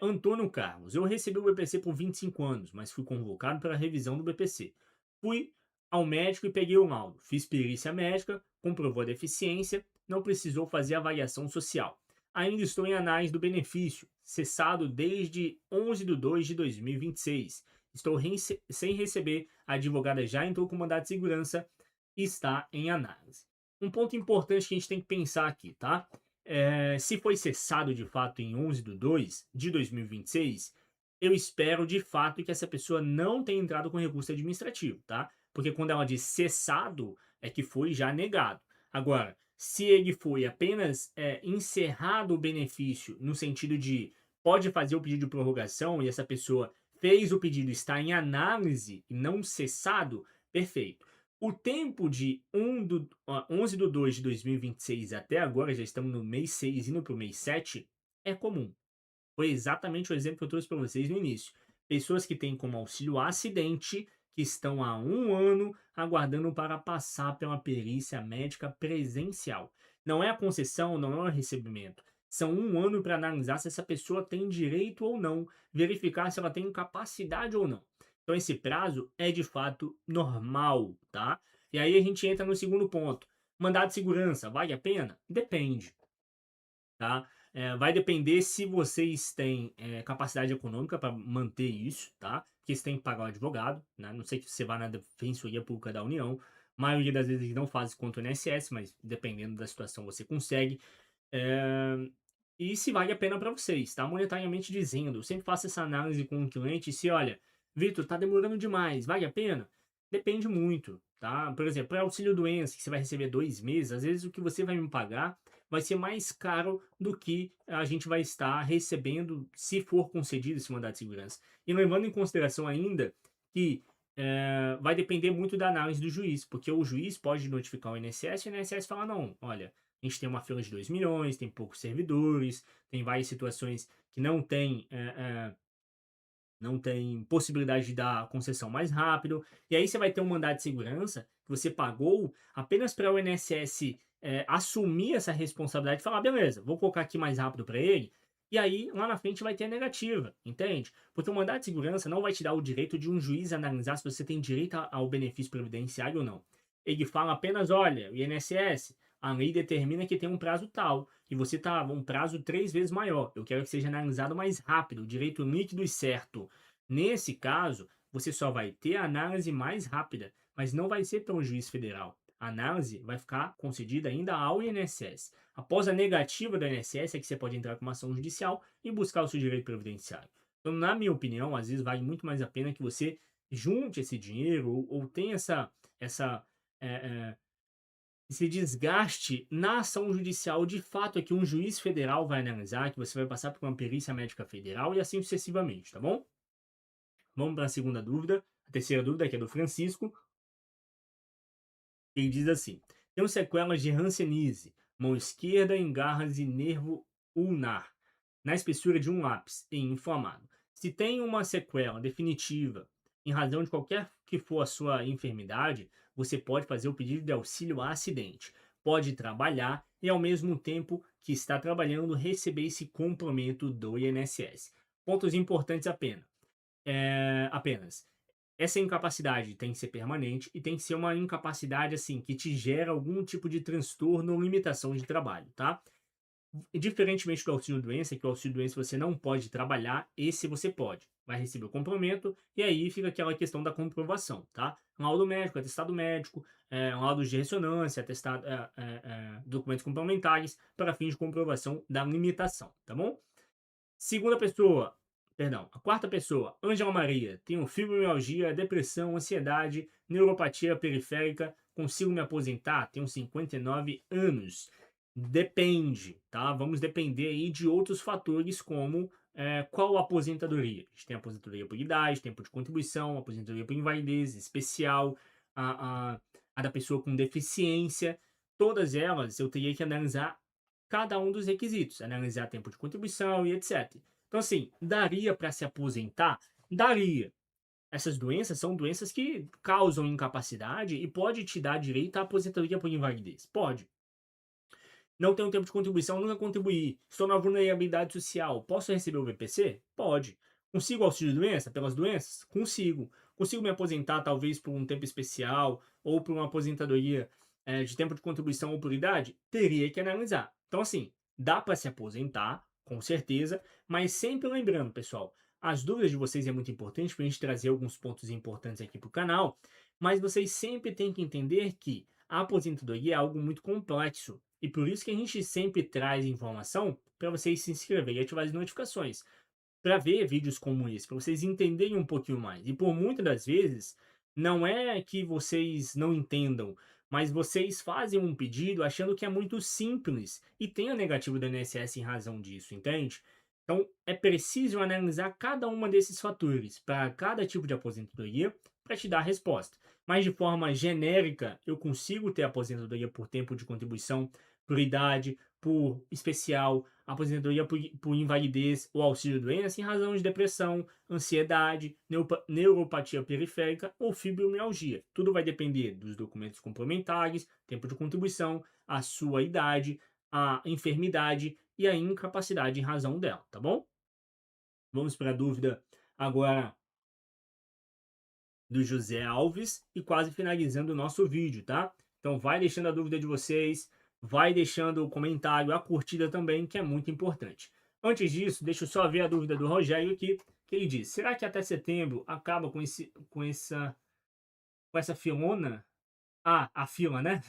A: Antônio Carlos, eu recebi o BPC por 25 anos, mas fui convocado para a revisão do BPC. Fui ao médico e peguei o laudo. Fiz perícia médica, comprovou a deficiência, não precisou fazer avaliação social. Ainda estou em análise do benefício, cessado desde 11/2/2026. Estou sem receber, a advogada já entrou com mandado de segurança e está em análise. Um ponto importante que a gente tem que pensar aqui, tá? Se foi cessado de fato em 11/2/2026, eu espero de fato que essa pessoa não tenha entrado com recurso administrativo, tá? Porque quando ela diz cessado, é que foi já negado. Agora, se ele foi apenas encerrado o benefício, no sentido de pode fazer o pedido de prorrogação e essa pessoa fez o pedido, está em análise e não cessado, perfeito. O tempo de 11/2 de 2026 até agora, já estamos no mês 6 indo para o mês 7, é comum. Foi exatamente o exemplo que eu trouxe para vocês no início. Pessoas que têm como auxílio acidente, que estão há 1 ano aguardando para passar pela perícia médica presencial. Não é a concessão, não é o recebimento. São 1 ano para analisar se essa pessoa tem direito ou não, verificar se ela tem capacidade ou não. Então esse prazo é de fato normal, tá? E aí a gente entra no segundo ponto. Mandado de segurança, vale a pena? Depende, tá? Vai depender se vocês têm capacidade econômica para manter isso, tá? Porque você tem que pagar o advogado, né? Não sei se você vai na Defensoria Pública da União. A maioria das vezes eles não fazem contra o INSS, mas dependendo da situação você consegue. Eh, e se vale a pena para vocês, tá? Monetariamente dizendo, eu sempre faço essa análise com o cliente, se olha, Vitor, tá demorando demais, vale a pena? Depende muito, tá? Por exemplo, para auxílio doença, que você vai receber 2 meses, às vezes o que você vai me pagar vai ser mais caro do que a gente vai estar recebendo se for concedido esse mandado de segurança. E levando em consideração ainda que vai depender muito da análise do juiz, porque o juiz pode notificar o INSS e o INSS fala, não, olha, a gente tem uma fila de 2 milhões, tem poucos servidores, tem várias situações que não tem possibilidade de dar a concessão mais rápido. E aí você vai ter um mandado de segurança que você pagou apenas para o INSS assumir essa responsabilidade e falar, beleza, vou colocar aqui mais rápido para ele. E aí, lá na frente, vai ter a negativa, entende? Porque o mandado de segurança não vai te dar o direito de um juiz analisar se você tem direito ao benefício previdenciário ou não. Ele fala apenas, olha, o INSS, a lei determina que tem um prazo tal, e você está um prazo 3 vezes maior. Eu quero que seja analisado mais rápido, direito líquido e certo. Nesse caso, você só vai ter a análise mais rápida, mas não vai ser pelo juiz federal. A análise vai ficar concedida ainda ao INSS. Após a negativa do INSS, é que você pode entrar com uma ação judicial e buscar o seu direito previdenciário. Então, na minha opinião, às vezes vale muito mais a pena que você junte esse dinheiro ou tenha essa é, é, esse desgaste na ação judicial. De fato é que um juiz federal vai analisar, que você vai passar por uma perícia médica federal e assim sucessivamente, tá bom? Vamos para a segunda dúvida, a terceira dúvida, que é do Francisco. Ele diz assim: tenho sequelas de hanseníase, mão esquerda em garras e nervo ulnar, na espessura de um lápis e inflamado. Se tem uma sequela definitiva, em razão de qualquer que for a sua enfermidade, você pode fazer o pedido de auxílio a acidente. Pode trabalhar e, ao mesmo tempo que está trabalhando, receber esse complemento do INSS. Pontos importantes apenas. Essa incapacidade tem que ser permanente e tem que ser uma incapacidade assim que te gera algum tipo de transtorno ou limitação de trabalho, tá? E diferentemente do auxílio doença, que o auxílio doença você não pode trabalhar, esse você pode. Vai receber o complemento e aí fica aquela questão da comprovação, tá? Um laudo médico, atestado médico, um laudo de ressonância, atestado, documentos complementares para fins de comprovação da limitação, tá bom? Segunda pessoa, perdão, a quarta pessoa, Ângela Maria. Tenho fibromialgia, depressão, ansiedade, neuropatia periférica. Consigo me aposentar? Tenho 59 anos. Depende, tá? Vamos depender aí de outros fatores como qual aposentadoria. A gente tem aposentadoria por idade, tempo de contribuição, aposentadoria por invalidez especial, a da pessoa com deficiência. Todas elas eu teria que analisar cada um dos requisitos, analisar tempo de contribuição e etc. Então, assim, daria para se aposentar? Daria. Essas doenças são doenças que causam incapacidade e pode te dar direito à aposentadoria por invalidez. Pode. Não tenho tempo de contribuição, nunca contribuí. Estou na vulnerabilidade social. Posso receber o VPC? Pode. Consigo auxílio doença pelas doenças? Consigo. Consigo me aposentar talvez por um tempo especial ou por uma aposentadoria de tempo de contribuição ou por idade? Teria que analisar. Então, assim, dá para se aposentar, com certeza, mas sempre lembrando, pessoal, as dúvidas de vocês é muito importante para a gente trazer alguns pontos importantes aqui para o canal, mas vocês sempre têm que entender que a aposentadoria é algo muito complexo. E por isso que a gente sempre traz informação para vocês se inscreverem e ativar as notificações, para ver vídeos como esse, para vocês entenderem um pouquinho mais. E por muitas das vezes, não é que vocês não entendam, mas vocês fazem um pedido achando que é muito simples e tem a negativa do INSS em razão disso, entende? Então, é preciso analisar cada uma desses fatores para cada tipo de aposentadoria, para te dar a resposta. Mas de forma genérica, eu consigo ter aposentadoria por tempo de contribuição, por idade, por especial, aposentadoria por invalidez ou auxílio-doença em razão de depressão, ansiedade, neuropatia periférica ou fibromialgia. Tudo vai depender dos documentos complementares, tempo de contribuição, a sua idade, a enfermidade e a incapacidade em razão dela, tá bom? Vamos para a dúvida agora do José Alves e quase finalizando o nosso vídeo, tá? Então vai deixando a dúvida de vocês, vai deixando o comentário, a curtida também, que é muito importante. Antes disso, deixa eu só ver a dúvida do Rogério aqui, que ele diz: será que até setembro acaba com essa filona? Ah, a fila, né?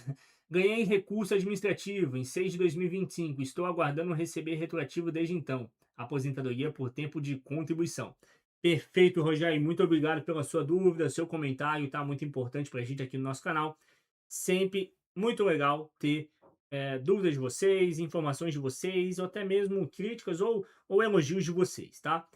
A: Ganhei recurso administrativo em 6 de 2025. Estou aguardando receber retroativo desde então. Aposentadoria por tempo de contribuição. Perfeito, Rogério. Muito obrigado pela sua dúvida, seu comentário. Tá muito importante para a gente aqui no nosso canal. Sempre muito legal ter dúvidas de vocês, informações de vocês, ou até mesmo críticas ou elogios de vocês, tá?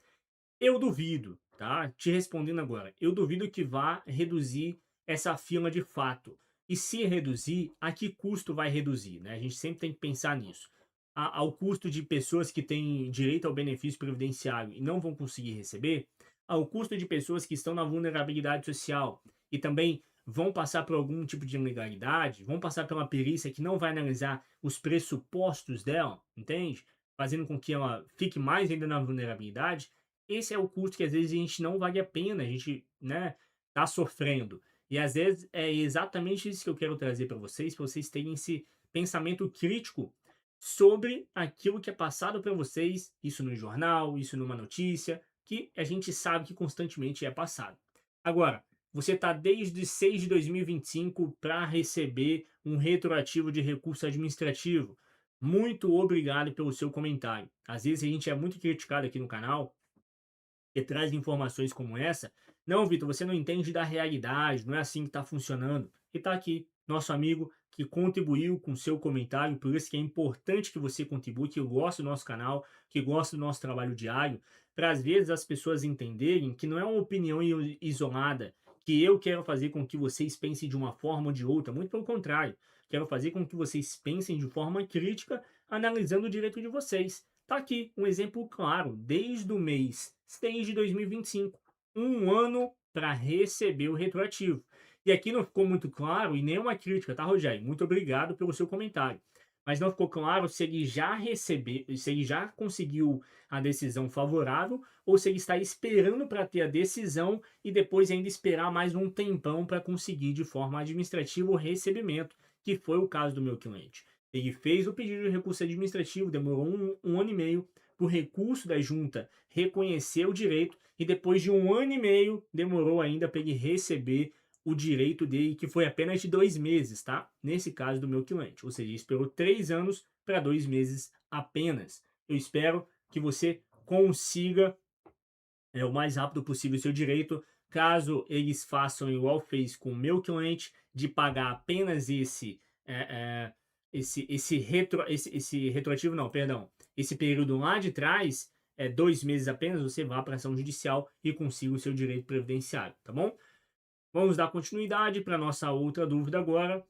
A: Eu duvido, tá? Te respondendo agora, eu duvido que vá reduzir essa fila de fato. E se reduzir, a que custo vai reduzir, né? A gente sempre tem que pensar nisso. Ao custo de pessoas que têm direito ao benefício previdenciário e não vão conseguir receber, ao custo de pessoas que estão na vulnerabilidade social e também vão passar por algum tipo de ilegalidade, vão passar pela perícia que não vai analisar os pressupostos dela, entende? Fazendo com que ela fique mais ainda na vulnerabilidade. Esse é o custo que às vezes a gente não vale a pena, a gente, né, tá sofrendo. E às vezes é exatamente isso que eu quero trazer para vocês terem esse pensamento crítico sobre aquilo que é passado para vocês, isso no jornal, isso numa notícia, que a gente sabe que constantemente é passado. Agora, você está desde 6 de 2025 para receber um retroativo de recurso administrativo. Muito obrigado pelo seu comentário. Às vezes a gente é muito criticado aqui no canal e traz informações como essa. Não, Vitor, você não entende da realidade, não é assim que está funcionando. E está aqui, nosso amigo que contribuiu com seu comentário, por isso que é importante que você contribua, que gosta do nosso canal, que gosta do nosso trabalho diário, para às vezes as pessoas entenderem que não é uma opinião isolada, que eu quero fazer com que vocês pensem de uma forma ou de outra, muito pelo contrário, quero fazer com que vocês pensem de forma crítica, analisando o direito de vocês. Tá aqui um exemplo claro, desde o mês 6 de 2025, um ano para receber o retroativo. E aqui não ficou muito claro, e nem uma crítica, tá, Rogério? Muito obrigado pelo seu comentário. Mas não ficou claro se ele já recebeu, se ele já conseguiu a decisão favorável ou se ele está esperando para ter a decisão e depois ainda esperar mais um tempão para conseguir de forma administrativa o recebimento, que foi o caso do meu cliente. Ele fez o pedido de recurso administrativo, demorou um ano e meio, por recurso da junta reconhecer o direito e depois de um ano e meio demorou ainda para ele receber o direito dele, que foi apenas de 2 meses, tá? Nesse caso do meu cliente, ou seja, esperou 3 anos para 2 meses apenas. Eu espero que você consiga o mais rápido possível o seu direito. Caso eles façam igual fez com o meu cliente, de pagar apenas esse retroativo, não, perdão, esse período lá de trás, 2 meses apenas, você vá para ação judicial e consiga o seu direito previdenciário, tá bom? Vamos dar continuidade para nossa outra dúvida agora,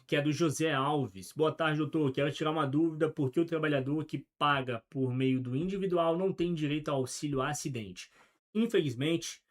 A: que é do José Alves. Boa tarde, doutor. Quero tirar uma dúvida porque o trabalhador que paga por meio do individual não tem direito ao auxílio acidente. Infelizmente,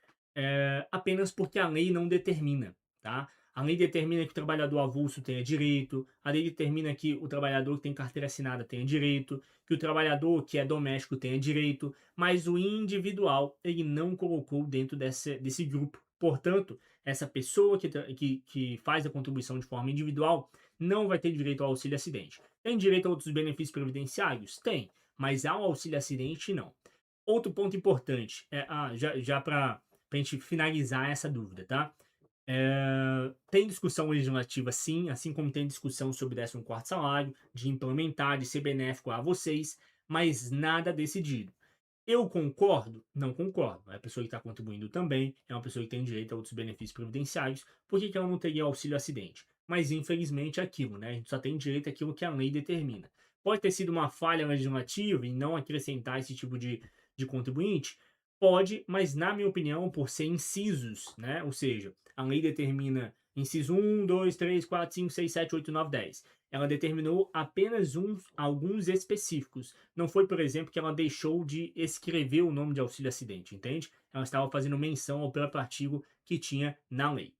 A: apenas porque a lei não determina, tá? A lei determina que o trabalhador avulso tenha direito, a lei determina que o trabalhador que tem carteira assinada tenha direito, que o trabalhador que é doméstico tenha direito, mas o individual ele não colocou dentro desse grupo. Portanto, essa pessoa que faz a contribuição de forma individual não vai ter direito ao auxílio acidente. Tem direito a outros benefícios previdenciários? Tem, mas ao auxílio acidente não. Outro ponto importante, já para a gente finalizar essa dúvida, tá? Tem discussão legislativa sim, assim como tem discussão sobre 14º salário, de implementar, de ser benéfico a vocês, mas nada decidido. Eu concordo? Não concordo. É a pessoa que está contribuindo também, é uma pessoa que tem direito a outros benefícios previdenciários, por que ela não teria auxílio acidente? Mas infelizmente é aquilo, né? A gente só tem direito àquilo que a lei determina. Pode ter sido uma falha legislativa em não acrescentar esse tipo de contribuinte? Pode, mas na minha opinião, por ser incisos, né, ou seja, a lei determina inciso 1, 2, 3, 4, 5, 6, 7, 8, 9, 10. Ela determinou apenas alguns específicos. Não foi, por exemplo, que ela deixou de escrever o nome de auxílio acidente, entende? Ela estava fazendo menção ao próprio artigo que tinha na lei.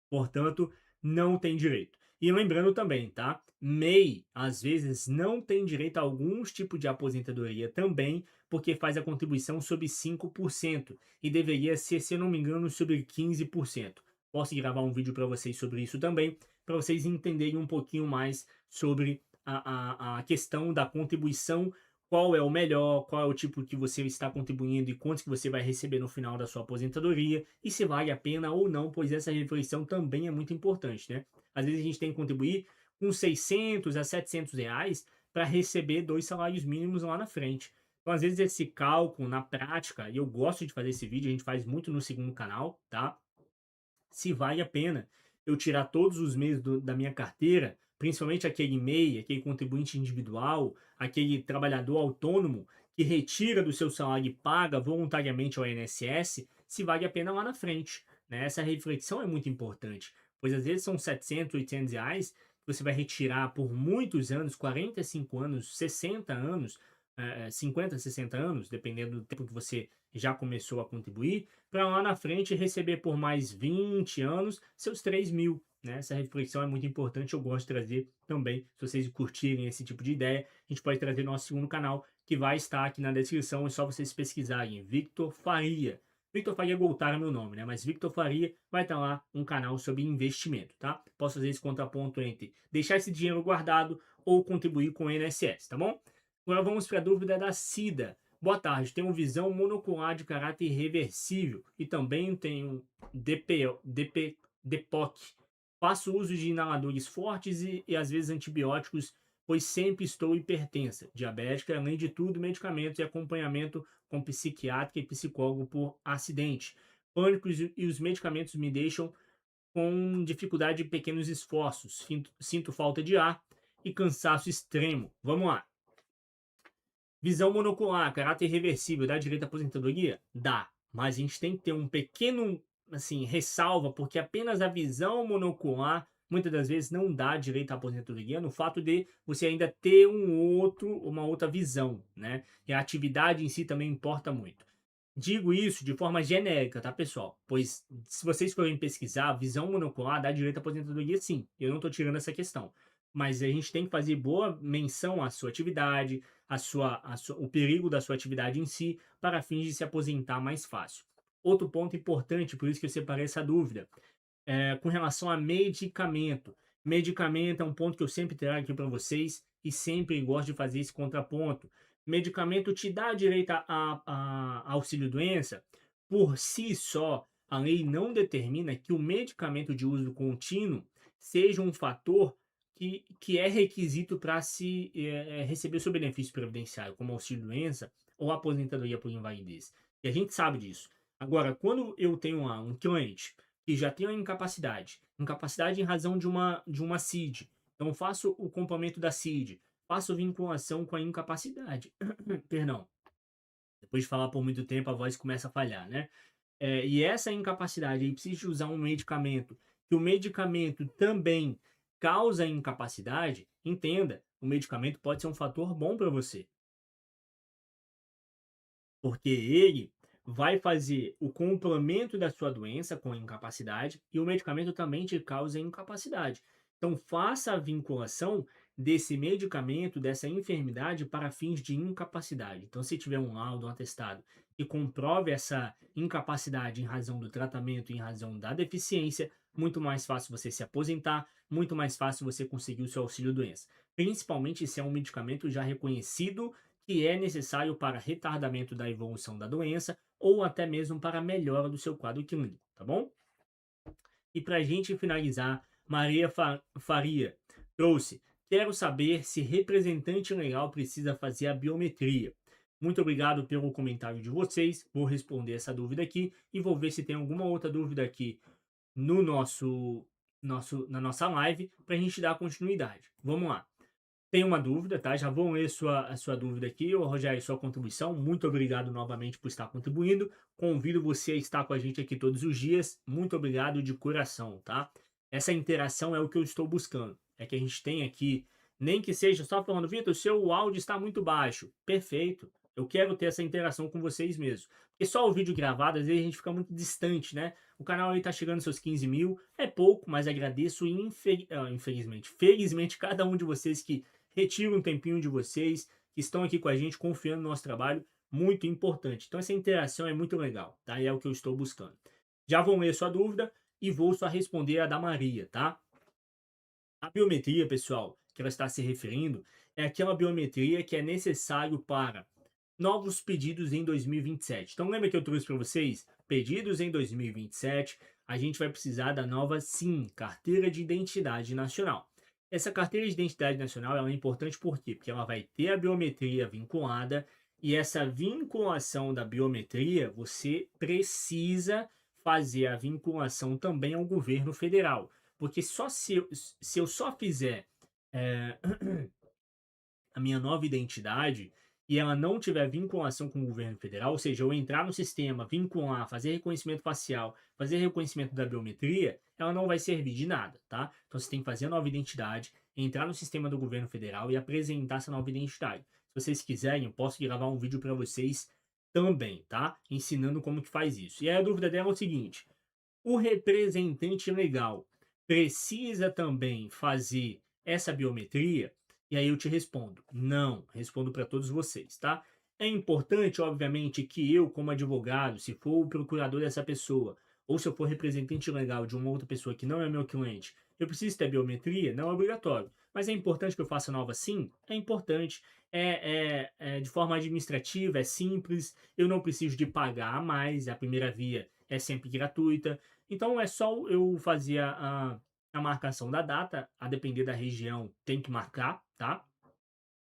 A: Portanto, não tem direito. E lembrando também, tá? MEI, às vezes, não tem direito a alguns tipos de aposentadoria também, porque faz a contribuição sobre 5% e deveria ser, se eu não me engano, sobre 15%. Posso gravar um vídeo para vocês sobre isso também, para vocês entenderem um pouquinho mais sobre a questão da contribuição, qual é o melhor, qual é o tipo que você está contribuindo e quanto que você vai receber no final da sua aposentadoria e se vale a pena ou não, pois essa reflexão também é muito importante, né? Às vezes a gente tem que contribuir com 600 a 700 reais para receber 2 salários mínimos lá na frente. Então, às vezes, esse cálculo na prática, e eu gosto de fazer esse vídeo, a gente faz muito no segundo canal, tá? Se vale a pena eu tirar todos os meses da minha carteira, principalmente aquele MEI, aquele contribuinte individual, aquele trabalhador autônomo que retira do seu salário e paga voluntariamente ao INSS, se vale a pena lá na frente. Né? Essa reflexão é muito importante, pois às vezes são 700, 800 reais que você vai retirar por muitos anos, 45 anos, 60 anos, 50, 60 anos, dependendo do tempo que você já começou a contribuir, para lá na frente receber por mais 20 anos seus 3.000. Né? Essa reflexão é muito importante, eu gosto de trazer também, se vocês curtirem esse tipo de ideia, a gente pode trazer no nosso segundo canal, que vai estar aqui na descrição, é só vocês pesquisarem, Victor Faria. Victor Faria Goltar é meu nome, né? Mas Victor Faria vai estar lá um canal sobre investimento, tá? Posso fazer esse contraponto entre deixar esse dinheiro guardado ou contribuir com o INSS, tá bom? Agora vamos para a dúvida da Cida. Boa tarde, tenho visão monocular de caráter irreversível e também tenho DPOC. Faço uso de inaladores fortes e às vezes antibióticos, pois sempre estou hipertensa, diabética, além de tudo, medicamentos e acompanhamento com psiquiatra e psicólogo por acidente. Pânicos e os medicamentos me deixam com dificuldade de pequenos esforços, sinto falta de ar e cansaço extremo. Vamos lá. Visão monocular, caráter reversível, dá direito à aposentadoria? Dá. Mas a gente tem que ter um pequeno, assim, ressalva, porque apenas a visão monocular, muitas das vezes, não dá direito à aposentadoria, no fato de você ainda ter uma outra visão, né? E a atividade em si também importa muito. Digo isso de forma genérica, tá, pessoal? Pois se vocês forem pesquisar, visão monocular dá direito à aposentadoria, sim. Eu não estou tirando essa questão. Mas a gente tem que fazer boa menção à sua atividade, o perigo da sua atividade em si, para fins de se aposentar mais fácil. Outro ponto importante, por isso que eu separei essa dúvida, com relação a medicamento. Medicamento é um ponto que eu sempre trago aqui para vocês e sempre gosto de fazer esse contraponto. Medicamento te dá direito a auxílio-doença? Por si só, a lei não determina que o medicamento de uso contínuo seja um fator que é requisito para se receber o seu benefício previdenciário, como auxílio-doença ou aposentadoria por invalidez. E a gente sabe disso. Agora, quando eu tenho um cliente que já tem a incapacidade em razão de uma CID, então faço o complemento da CID, faço vinculação com a incapacidade. Perdão. Depois de falar por muito tempo, a voz começa a falhar, né? E essa incapacidade, aí precisa usar um medicamento, que o medicamento também causa incapacidade, entenda, o medicamento pode ser um fator bom para você, porque ele vai fazer o complemento da sua doença com incapacidade e o medicamento também te causa incapacidade. Então, faça a vinculação desse medicamento, dessa enfermidade para fins de incapacidade. Então, se tiver um laudo, um atestado que comprove essa incapacidade em razão do tratamento, em razão da deficiência, muito mais fácil você se aposentar, muito mais fácil você conseguir o seu auxílio-doença. Principalmente se é um medicamento já reconhecido que é necessário para retardamento da evolução da doença ou até mesmo para a melhora do seu quadro clínico, tá bom? E para a gente finalizar, Maria Faria trouxe: quero saber se representante legal precisa fazer a biometria. Muito obrigado pelo comentário de vocês. Vou responder essa dúvida aqui e vou ver se tem alguma outra dúvida aqui no na nossa live para a gente dar continuidade. Vamos lá. tem uma dúvida, tá? Já vou ler a sua dúvida aqui. Ô, Rogério, sua contribuição. Muito obrigado novamente por estar contribuindo. Convido você a estar com a gente aqui todos os dias. Muito obrigado de coração, tá? Essa interação é o que eu estou buscando. É que a gente tem aqui, nem que seja só falando, Vitor, o seu áudio está muito baixo. Perfeito. Eu quero ter essa interação com vocês mesmo. Porque só o vídeo gravado, às vezes a gente fica muito distante, né? O canal aí tá chegando aos seus 15 mil. É pouco, mas agradeço infelizmente. Felizmente, cada um de vocês que retira um tempinho de vocês, que estão aqui com a gente, confiando no nosso trabalho, muito importante. Então essa interação é muito legal, tá? E é o que eu estou buscando. Já vou ler sua dúvida e vou só responder a da Maria, tá? A biometria, pessoal, que ela está se referindo, é aquela biometria que é necessário para novos pedidos em 2027. Então lembra que eu trouxe para vocês? Pedidos em 2027, a gente vai precisar da nova SIM, Carteira de Identidade Nacional. Essa carteira de identidade nacional ela é importante por quê? Porque ela vai ter a biometria vinculada e essa vinculação da biometria, você precisa fazer a vinculação também ao governo federal. Porque só se eu só fizer é, a minha nova identidade e ela não tiver vinculação com o governo federal, ou seja, eu entrar no sistema, vincular, fazer reconhecimento facial, fazer reconhecimento da biometria, ela não vai servir de nada, tá? Então você tem que fazer a nova identidade, entrar no sistema do governo federal e apresentar essa nova identidade. Se vocês quiserem, eu posso gravar um vídeo para vocês também, tá? Ensinando como que faz isso. E aí a dúvida dela é o seguinte: o representante legal precisa também fazer essa biometria? E aí eu te respondo, não, respondo para todos vocês, tá? É importante, obviamente, que eu, como advogado, se for o procurador dessa pessoa, ou se eu for representante legal de uma outra pessoa que não é meu cliente, eu preciso ter biometria? Não é obrigatório. Mas é importante que eu faça nova sim? É importante. De forma administrativa, é simples, eu não preciso de pagar a mais, a primeira via é sempre gratuita. Então é só eu fazer a marcação da data, a depender da região, tem que marcar, tá?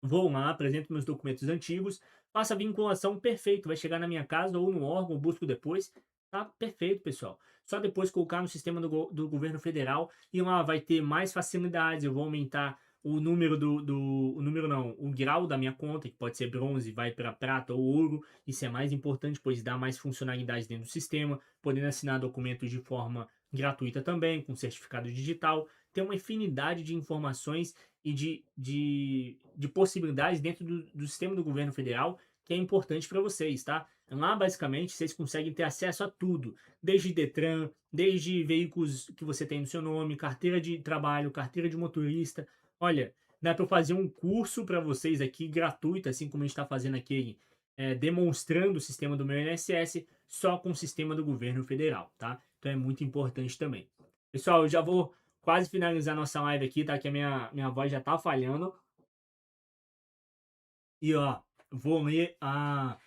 A: Vou lá, apresento meus documentos antigos, faço a vinculação, perfeito, vai chegar na minha casa ou no órgão, busco depois, tá? Perfeito, pessoal. Só depois colocar no sistema do governo federal e lá vai ter mais facilidades, eu vou aumentar o número o número não, o grau da minha conta, que pode ser bronze, vai para prata ou ouro, isso é mais importante, pois dá mais funcionalidades dentro do sistema, podendo assinar documentos de forma gratuita também, com certificado digital, tem uma infinidade de informações e de possibilidades dentro do sistema do governo federal que é importante para vocês, tá? Lá, basicamente, vocês conseguem ter acesso a tudo, desde Detran, desde veículos que você tem no seu nome, carteira de trabalho, carteira de motorista. Olha, dá para fazer um curso para vocês aqui, gratuito, assim como a gente está fazendo aqui, demonstrando o sistema do meu INSS, só com o sistema do governo federal, tá? Então é muito importante também. Pessoal, eu já vou quase finalizar nossa live aqui, tá? Que a minha voz já tá falhando. E ó, vou ler a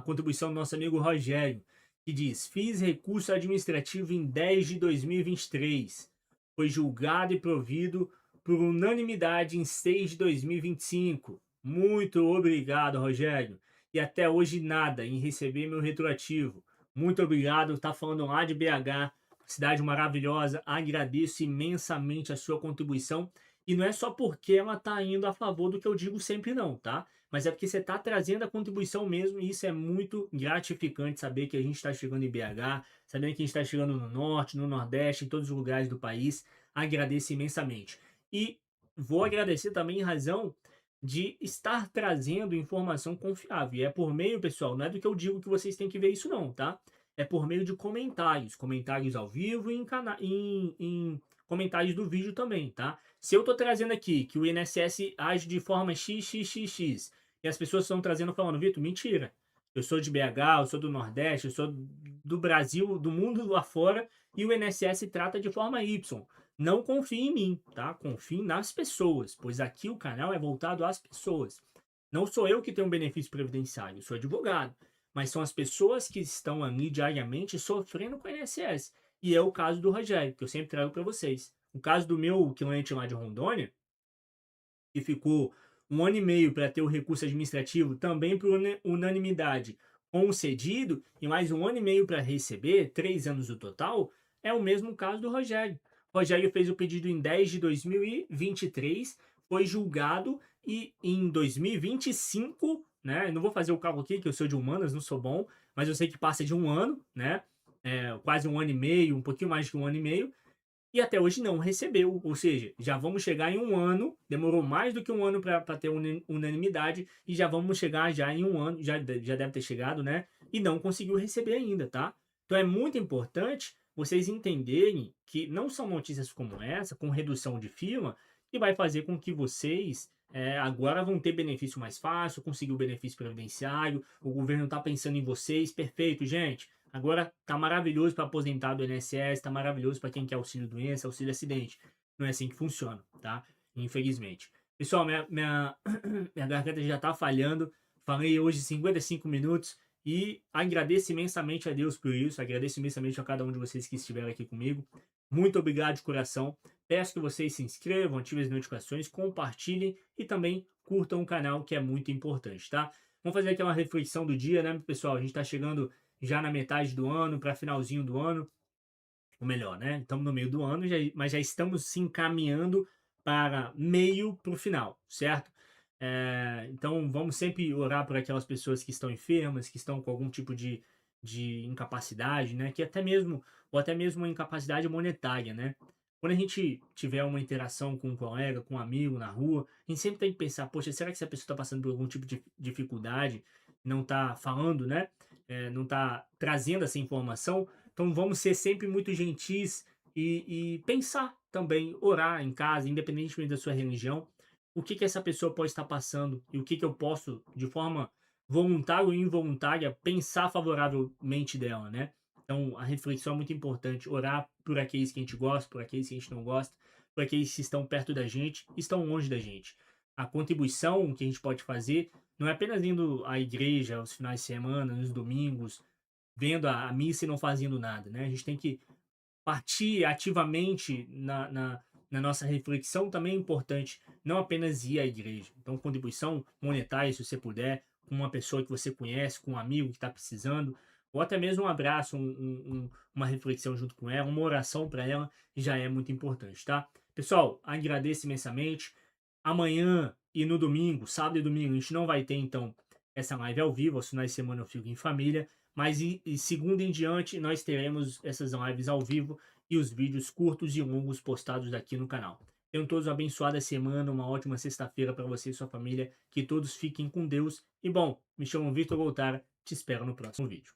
A: contribuição do nosso amigo Rogério, que diz: fiz recurso administrativo em 10 de 2023. Foi julgado e provido por unanimidade em 6 de 2025. Muito obrigado, Rogério. E até hoje nada em receber meu retroativo. Muito obrigado, tá falando lá de BH, cidade maravilhosa. Agradeço imensamente a sua contribuição. E não é só porque ela tá indo a favor do que eu digo sempre não, tá? Mas é porque você está trazendo a contribuição mesmo, e isso é muito gratificante saber que a gente está chegando em BH, sabendo que a gente está chegando no Norte, no Nordeste, em todos os lugares do país. Agradeço imensamente. E vou agradecer também em razão de estar trazendo informação confiável. E é por meio, pessoal, não é do que eu digo que vocês têm que ver isso não, tá? É por meio de comentários ao vivo e em comentários do vídeo também, tá? Se eu tô trazendo aqui que o INSS age de forma XXXX e as pessoas estão trazendo falando, Vitor, mentira. Eu sou de BH, eu sou do Nordeste, eu sou do Brasil, do mundo lá fora e o INSS trata de forma Y. Não confie em mim, tá? Confie nas pessoas, pois aqui o canal é voltado às pessoas. Não sou eu que tenho um benefício previdenciário, eu sou advogado, mas são as pessoas que estão ali diariamente sofrendo com o INSS. E é o caso do Rogério, que eu sempre trago para vocês. O caso do meu cliente lá de Rondônia, que ficou 1 ano e meio para ter o recurso administrativo, também por unanimidade concedido, e mais 1 ano e meio para receber, 3 anos no total, é o mesmo caso do Rogério. Rogério fez o pedido em 10 de 2023, foi julgado e em 2025, né? Não vou fazer o cálculo aqui, que eu sou de humanas, não sou bom, mas eu sei que passa de um ano, né? Quase um ano e meio, um pouquinho mais de um ano e meio, e até hoje não recebeu. Ou seja, já vamos chegar em um ano, demorou mais do que um ano para ter unanimidade, e já vamos chegar já em um ano, já deve ter chegado, né? E não conseguiu receber ainda, tá? Então é muito importante vocês entenderem que não são notícias como essa, com redução de fila, que vai fazer com que vocês agora vão ter benefício mais fácil, conseguir o benefício previdenciário, o governo está pensando em vocês, perfeito, gente. Agora tá maravilhoso para aposentado do INSS, tá maravilhoso para quem quer auxílio doença, auxílio acidente. Não é assim que funciona, tá? Infelizmente. Pessoal, minha garganta já tá falhando. Falei hoje 55 minutos e agradeço imensamente a Deus por isso. Agradeço imensamente a cada um de vocês que estiveram aqui comigo. Muito obrigado de coração. Peço que vocês se inscrevam, ativem as notificações, compartilhem e também curtam o canal, que é muito importante, tá? Vamos fazer aqui uma reflexão do dia, né, pessoal? A gente tá chegando já na metade do ano, para finalzinho do ano, ou melhor, né? Estamos no meio do ano, mas já estamos se encaminhando para meio para o final, certo? Então vamos sempre orar por aquelas pessoas que estão enfermas, que estão com algum tipo de incapacidade, né? Que até mesmo, ou até mesmo uma incapacidade monetária, né? Quando a gente tiver uma interação com um colega, com um amigo na rua, a gente sempre tem que pensar, poxa, será que essa pessoa está passando por algum tipo de dificuldade, não está falando, né? Não está trazendo essa informação? Então vamos ser sempre muito gentis e pensar também, orar em casa, independentemente da sua religião, o que essa pessoa pode estar passando e o que eu posso, de forma voluntária ou involuntária, pensar favoravelmente dela, né? Então a reflexão é muito importante, orar por aqueles que a gente gosta, por aqueles que a gente não gosta, por aqueles que estão perto da gente, estão longe da gente. A contribuição que a gente pode fazer não é apenas indo à igreja aos finais de semana, nos domingos, vendo a missa e não fazendo nada, né? A gente tem que partir ativamente na nossa reflexão também é importante, não apenas ir à igreja. Então, contribuição monetária, se você puder, com uma pessoa que você conhece, com um amigo que está precisando, ou até mesmo um abraço, uma reflexão junto com ela, uma oração para ela, já é muito importante, tá? Pessoal, agradeço imensamente. Amanhã e no domingo, sábado e domingo, a gente não vai ter, então, essa live ao vivo, aos finais de semana eu fico em família, mas e segunda em diante nós teremos essas lives ao vivo e os vídeos curtos e longos postados aqui no canal. Tenham todos uma abençoada semana, uma ótima sexta-feira para você e sua família, que todos fiquem com Deus. E bom, me chamo Vitor Voltar, te espero no próximo vídeo.